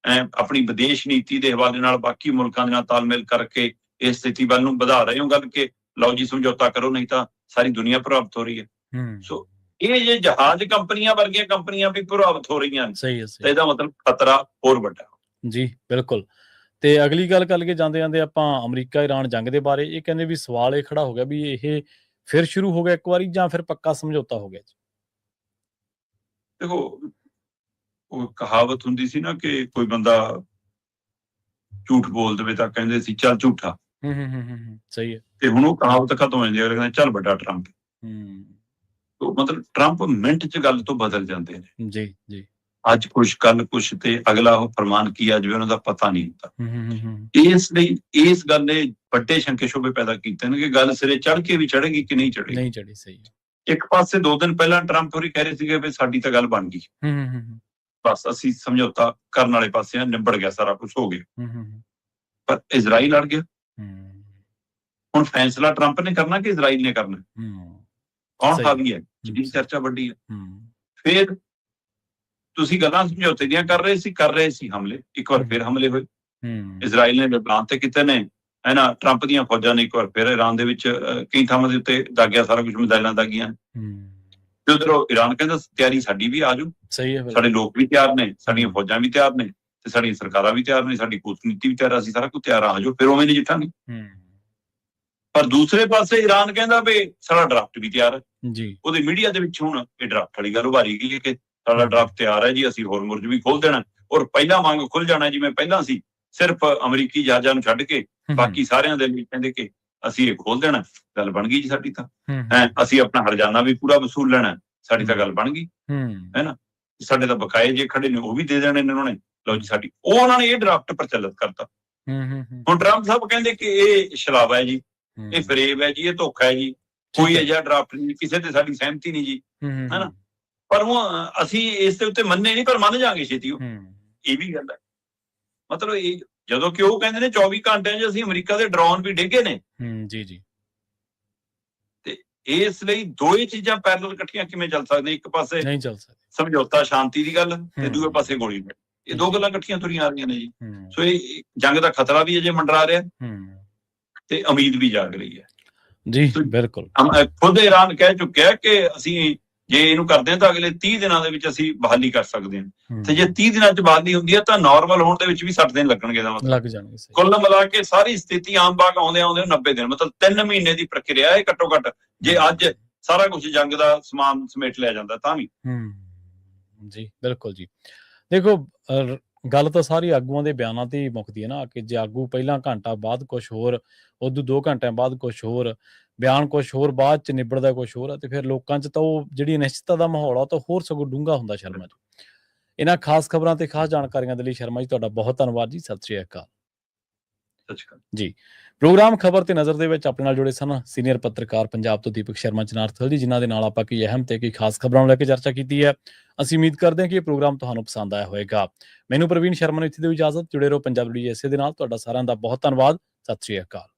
ਆਪਣੀ ਵਿਦੇਸ਼ ਨੀਤੀ ਦੇ ਹਵਾਲੇ ਨਾਲ ਬਾਕੀ ਮੁਲਕਾਂ ਦੇ ਨਾਲ ਤਾਲਮੇਲ ਕਰਕੇ ਇਸ ਸਥਿਤੀ ਵੱਲ ਨੂੰ ਵਧਾ ਰਹੇ ਹੋ ਗੱਲ ਕਿ ਲਓ ਜੀ ਸਮਝੌਤਾ ਕਰੋ, ਨਹੀਂ ਤਾਂ ਸਾਰੀ ਦੁਨੀਆ ਪ੍ਰਭਾਵਿਤ ਹੋ ਰਹੀ ਹੈ। ਸੋ ਇਹ ਜੇ ਜਹਾਜ਼ ਕੰਪਨੀਆਂ ਵਰਗੀਆਂ ਕੰਪਨੀਆਂ ਵੀ ਪ੍ਰਭਾਵਿਤ ਹੋ ਰਹੀਆਂ ਨੇ, ਸਹੀ ਹੈ, ਤਾਂ ਇਹਦਾ ਮਤਲਬ ਖਤਰਾ ਹੋਰ ਵੱਡਾ ਜੀ। ਬਿਲਕੁਲ। ਤੇ ਅਗਲੀ ਗੱਲ ਕਰ ਕੇ ਜਾਂਦੇ ਜਾਂਦੇ ਆਪਾਂ ਅਮਰੀਕਾ ਇਰਾਨ ਜੰਗ ਦੇ ਬਾਰੇ, ਇਹ ਕਹਿੰਦੇ ਵੀ ਸਵਾਲ ਇਹ ਖੜਾ ਹੋ ਗਿਆ ਵੀ ਇਹ ਫਿਰ ਸ਼ੁਰੂ ਹੋ ਗਿਆ ਇੱਕ ਵਾਰੀ ਜਾਂ ਫਿਰ ਪੱਕਾ ਸਮਝੌਤਾ ਹੋ ਗਿਆ ਜੀ? ਦੇਖੋ, ਉਹ ਕਹਾਵਤ ਹੁੰਦੀ ਸੀ ਨਾ ਕਿ ਕੋਈ ਬੰਦਾ ਝੂਠ ਬੋਲ ਦੇਵੇ ਤਾਂ ਕਹਿੰਦੇ ਸੀ ਚੱਲ ਝੂਠਾ। ਸਹੀ ਹੈ। ਤੇ ਹੁਣ ਉਹ ਕਹਾਵਤ ਖਤਮ ਹੋ ਜਾਂਦੀ ਹੈ, ਕਹਿੰਦੇ ਚੱਲ ਵੱਡਾ ਟਰੰਪ। ਮਤਲਬ ਟਰੰਪ ਮਿੰਟ 'ਚ ਗੱਲ ਤੋਂ ਬਦਲ ਜਾਂਦੇ ਨੇ। ਜੀ ਜੀ। ਅੱਜ ਕੁਛ ਕੱਲ ਕੁਛ ਤੇ ਅਗਲਾ ਉਹ ਫਰਮਾਨ ਕੀ ਆ ਜਾਵੇ ਉਹਨਾਂ ਦਾ ਪਤਾ ਨਹੀਂ ਹੁੰਦਾ। ਇਸ ਲਈ ਇਸ ਗੱਲ ਨੇ ਵੱਡੇ ਸ਼ੰਕੇ ਸ਼ੋਭੇ ਪੈਦਾ ਕੀਤੇ ਨੇ ਕਿ ਗੱਲ ਸਿਰੇ ਚੜ ਕੇ ਵੀ ਚੜੇਗੀ ਕਿ ਨਹੀਂ ਚੜੇਗੀ। ਨਹੀਂ ਚੜੀ। ਸਹੀ ਹੈ। ਇੱਕ ਪਾਸੇ 2 ਦਿਨ ਪਹਿਲਾਂ ਟਰੰਪ ਹੋਰੀ ਕਹਿ ਰਹੇ ਸੀਗੇ ਵੀ ਸਾਡੀ ਤਾਂ ਗੱਲ ਬਣ ਗਈ, ਬਸ ਅਸੀਂ ਸਮਝੌਤਾ ਕਰਨ ਵਾਲੇ ਪਾਸੇ ਆ, ਨਿਬੜ ਗਿਆ ਸਾਰਾ ਕੁਝ ਹੋ ਗਿਆ। ਪਰ ਇਜ਼ਰਾਈਲ ਅੜ ਗਿਆ। ਹੁਣ ਫੈਸਲਾ ਟਰੰਪ ਨੇ ਕਰਨਾ ਕਿ ਇਜ਼ਰਾਈਲ ਨੇ ਕਰਨਾ? ਕੌਣ ਹਾਵੀ ਹੈ? ਜਿਹੜੀ ਚਰਚਾ ਵੱਡੀ ਹੈ। ਫਿਰ ਤੁਸੀਂ ਗੱਲਾਂ ਸਮਝੌਤੇ ਦੀਆਂ ਕਰ ਰਹੇ ਸੀ ਹਮਲੇ, ਇੱਕ ਵਾਰ ਫਿਰ ਹਮਲੇ ਹੋਏ। ਇਜ਼ਰਾਈਲ ਨੇ ਲਬਨਾਨ ਤੇ ਕੀਤੇ ਨੇ, ਹੈ ਨਾ। ਟਰੰਪ ਦੀਆਂ ਫੌਜਾਂ ਨੇ ਇੱਕ ਵਾਰ ਫਿਰ ਇਰਾਨ ਦੇ ਵਿੱਚ ਕਈ ਥਾਵਾਂ ਦੇ ਉੱਤੇ ਦਾਗਿਆ, ਸਾਰਾ ਕੁਝ ਮਿਜ਼ਾਈਲਾਂ ਦਾਗੀਆਂ। ਤੇ ਉਧਰੋਂ ਇਰਾਨ ਕਹਿੰਦਾ ਤਿਆਰੀ ਸਾਡੀ ਵੀ ਆ ਜਾਓ। ਸਹੀ ਹੈ। ਸਾਡੇ ਲੋਕ ਵੀ ਤਿਆਰ ਨੇ, ਸਾਡੀਆਂ ਫੌਜਾਂ ਵੀ ਤਿਆਰ ਨੇ, ਤੇ ਸਾਡੀਆਂ ਸਰਕਾਰਾਂ ਵੀ ਤਿਆਰ ਨੇ, ਸਾਡੀ ਕੂਟਨੀਤੀ ਵੀ ਤਿਆਰ, ਅਸੀਂ ਸਾਰਾ ਕੁਝ ਤਿਆਰ ਆ ਜਾਓ, ਫਿਰ ਉਵੇਂ ਨਜਿੱਠਾਂਗੇ। ਪਰ ਦੂਸਰੇ ਪਾਸੇ ਇਰਾਨ ਕਹਿੰਦਾ ਵੀ ਸਾਡਾ ਡਰਾਫਟ ਵੀ ਤਿਆਰ ਹੈ ਜੀ। ਉਹਦੇ ਮੀਡੀਆ ਦੇ ਵਿੱਚ ਹੁਣ ਇਹ ਡਰਾਫਟ ਵਾਲੀ ਗੱਲ ਉਭਾਰੀ ਗਈ ਹੈ ਕਿ ਸਾਡਾ ਡਰਾਫਟ ਤਿਆਰ ਹੈ ਜੀ, ਅਸੀਂ ਹੋਰਮੁਰਜ ਵੀ ਖੋਲ ਦੇਣਾ, ਔਰ ਪਹਿਲਾਂ ਵਾਂਗ ਖੁੱਲ ਜਾਣਾ ਜਿਵੇਂ ਪਹਿਲਾਂ ਸੀ, ਸਿਰਫ ਅਮਰੀਕੀ ਜਹਾਜ਼ਾਂ ਨੂੰ ਛੱਡ ਕੇ ਬਾਕੀ ਸਾਰਿਆਂ ਦੇ ਲਈ ਕਹਿੰਦੇ ਕਿ ਅਸੀਂ ਇਹ ਖੋਲ ਦੇਣਾ। ਗੱਲ ਬਣ ਗਈ ਜੀ ਸਾਡੀ ਤਾਂ। ਅਸੀਂ ਆਪਣਾ ਹਰਜਾਨਾ ਵੀ ਪੂਰਾ ਵਸੂਲ ਲੈਣਾ, ਸਾਡੀ ਤਾਂ ਗੱਲ ਬਣ ਗਈ, ਹੈ ਨਾ। ਸਾਡੇ ਤਾਂ ਬਕਾਏ ਜੇ ਖੜੇ ਨੇ ਉਹ ਵੀ ਦੇ ਦੇਣੇ ਨੇ ਉਹਨਾਂ ਨੇ, ਲਓ ਜੀ ਸਾਡੀ। ਉਹ ਉਹਨਾਂ ਨੇ ਇਹ ਡਰਾਫਟ ਪ੍ਰਚਲਿਤ ਕਰਤਾ। ਹੁਣ ਟਰੰਪ ਸਾਹਿਬ ਕਹਿੰਦੇ ਕਿ ਇਹ ਸ਼ਰਾਬ ਹੈ ਜੀ, ਇਹ ਫਰੇਬ ਹੈ ਜੀ, ਇਹ ਧੋਖਾ ਹੈ ਜੀ, ਕੋਈ ਅਜਿਹਾ ਡਰਾਫਟ ਨਹੀਂ, ਕਿਸੇ ਤੇ ਸਾਡੀ ਸਹਿਮਤੀ ਨਹੀਂ ਜੀ, ਹੈ ਨਾ। ਪਰ ਉਹ ਅਸੀਂ ਇਸ ਦੇ ਉੱਤੇ ਮੰਨੇ ਨਹੀਂ, ਪਰ ਮੰਨ ਜਾਗੇ ਛੇਤੀ। ਉਹ ਇਹ ਵੀ ਗੱਲ ਹੈ। ਮਤਲਬ ਇਹ ਜਦੋਂ ਕਿ ਉਹ ਕਹਿੰਦੇ ਨੇ 24 ਘੰਟਿਆਂ 'ਚ ਅਸੀਂ ਅਮਰੀਕਾ ਦੇ ਡਰੋਨ ਵੀ ਡਿੱਗੇ ਨੇ। ਜੀ ਜੀ। ਤੇ ਇਸ ਲਈ ਦੋਏ ਚੀਜ਼ਾਂ ਪੈਰਲਲ ਇਕੱਠੀਆਂ ਕਿਵੇਂ ਚੱਲ ਸਕਦੀਆਂ? ਇੱਕ ਪਾਸੇ ਨਹੀਂ ਚੱਲ ਸਕਦੀ ਸਮਝੌਤਾ ਸ਼ਾਂਤੀ ਦੀ ਗੱਲ, ਤੇ ਦੂਜੇ ਪਾਸੇ ਗੋਲੀ। ਇਹ ਦੋ ਗੱਲਾਂ ਇਕੱਠੀਆਂ ਤੁਰੀਆਂ ਆ ਰਹੀਆਂ ਨੇ ਜੀ। ਸੋ ਇਹ ਜੰਗ ਦਾ ਖਤਰਾ ਵੀ ਅਜੇ ਮੰਡਰਾ ਰਿਹਾ ਤੇ ਉਮੀਦ ਵੀ ਜਾਗ ਰਹੀ ਹੈ ਜੀ। ਬਿਲਕੁਲ। ਖੁਦ ਇਰਾਨ ਕਹਿ ਚੁੱਕਿਆ ਕਿ ਅਸੀਂ ਜੇ ਇਹਨੂੰ ਕਰਦੇ ਹਾਂ ਤਾਂ ਅਗਲੇ 30 ਦਿਨਾਂ ਦੇ ਵਿੱਚ ਅਸੀਂ ਬਹਾਲੀ ਕਰ ਸਕਦੇ ਹਾਂ। ਤੇ ਜੇ 30 ਦਿਨਾਂ 'ਚ ਬਹਾਲੀ ਹੁੰਦੀ ਹੈ ਤਾਂ ਨਾਰਮਲ ਹੋਣ ਦੇ ਵਿੱਚ ਵੀ 60 ਦਿਨ ਲੱਗਣਗੇ ਦਾ ਮਤਲਬ ਲੱਗ ਜਾਣਗੇ। ਕੁੱਲ ਮਿਲਾ ਕੇ ਸਾਰੀ ਸਥਿਤੀ ਆਮ ਬਾਗ ਆਉਂਦੇ 90 ਦਿਨ, ਮਤਲਬ 3 ਮਹੀਨੇ ਦੀ ਪ੍ਰਕਿਰਿਆ ਹੈ ਘੱਟੋ ਘੱਟ। ਜੇ ਅੱਜ ਸਾਰਾ ਕੁਝ ਜੰਗ ਦਾ ਸਮਾਨ ਸਮੇਟ ਲਿਆ ਜਾਂਦਾ ਤਾਂ ਵੀ। ਜੀ ਬਿਲਕੁਲ ਜੀ। ਦੇਖੋ ਗੱਲ ਤਾਂ ਸਾਰੀ ਆਗੂਆਂ ਦੇ ਬਿਆਨਾਂ ਤੇ ਹੀ ਮੁੱਕਦੀ ਹੈ ਨਾ, ਕਿ ਜੇ ਆਗੂ ਪਹਿਲਾਂ ਘੰਟਾ ਬਾਅਦ ਕੁਛ ਹੋਰ, ਉਦੋਂ 2 ਘੰਟਿਆਂ ਬਾਅਦ ਕੁਛ ਹੋਰ, ਬਿਆਨ ਕੁਛ ਹੋਰ, ਬਾਅਦ ਚ ਨਿਬੜਦਾ ਕੁਛ ਹੋਰ ਆ, ਤੇ ਫਿਰ ਲੋਕਾਂ 'ਚ ਤਾਂ ਉਹ ਜਿਹੜੀ ਅਨਿਸ਼ਚਿਤਤਾ ਦਾ ਮਾਹੌਲ ਆ ਤਾਂ ਹੋਰ ਸਗੋਂ ਡੂੰਘਾ ਹੁੰਦਾ। ਸ਼ਰਮਾ ਜੀ, ਇਹਨਾਂ ਖਾਸ ਖਬਰਾਂ ਤੇ ਖਾਸ ਜਾਣਕਾਰੀਆਂ ਦੇ ਲਈ ਸ਼ਰਮਾ ਜੀ ਤੁਹਾਡਾ ਬਹੁਤ ਧੰਨਵਾਦ ਜੀ। ਸਤਿ ਸ਼੍ਰੀ ਅਕਾਲ ਜੀ। ਪ੍ਰੋਗਰਾਮ ਖਬਰ ਤੇ ਨਜ਼ਰ ਦੇ ਵਿੱਚ ਆਪਣੇ ਨਾਲ ਜੁੜੇ ਸਨ ਸੀਨੀਅਰ ਪੱਤਰਕਾਰ ਪੰਜਾਬ ਤੋਂ ਦੀਪਕ ਸ਼ਰਮਾ ਚਨਾਰਥਲ ਜੀ, ਜਿਨ੍ਹਾਂ ਦੇ ਨਾਲ ਆਪਾਂ ਕਈ ਅਹਿਮ ਤੇ ਕਈ ਖਾਸ ਖਬਰਾਂ ਨੂੰ ਲੈ ਕੇ ਚਰਚਾ ਕੀਤੀ ਹੈ। ਅਸੀਂ ਉਮੀਦ ਕਰਦੇ ਹਾਂ ਕਿ ਇਹ ਪ੍ਰੋਗਰਾਮ ਤੁਹਾਨੂੰ ਪਸੰਦ ਆਇਆ ਹੋਵੇਗਾ। ਮੈਨੂੰ ਪ੍ਰਵੀਨ ਸ਼ਰਮਾ ਨੂੰ ਇੱਥੇ ਦਿਓ ਇਜਾਜ਼ਤ। ਜੁੜੇ ਰਹੋ ਪੰਜਾਬ USA ਦੇ ਨਾਲ। ਤੁਹਾਡਾ ਸਾਰਿਆਂ ਦਾ ਬਹੁਤ ਧੰਨਵਾਦ। ਸਤਿ ਸ਼੍ਰੀ ਅਕਾਲ।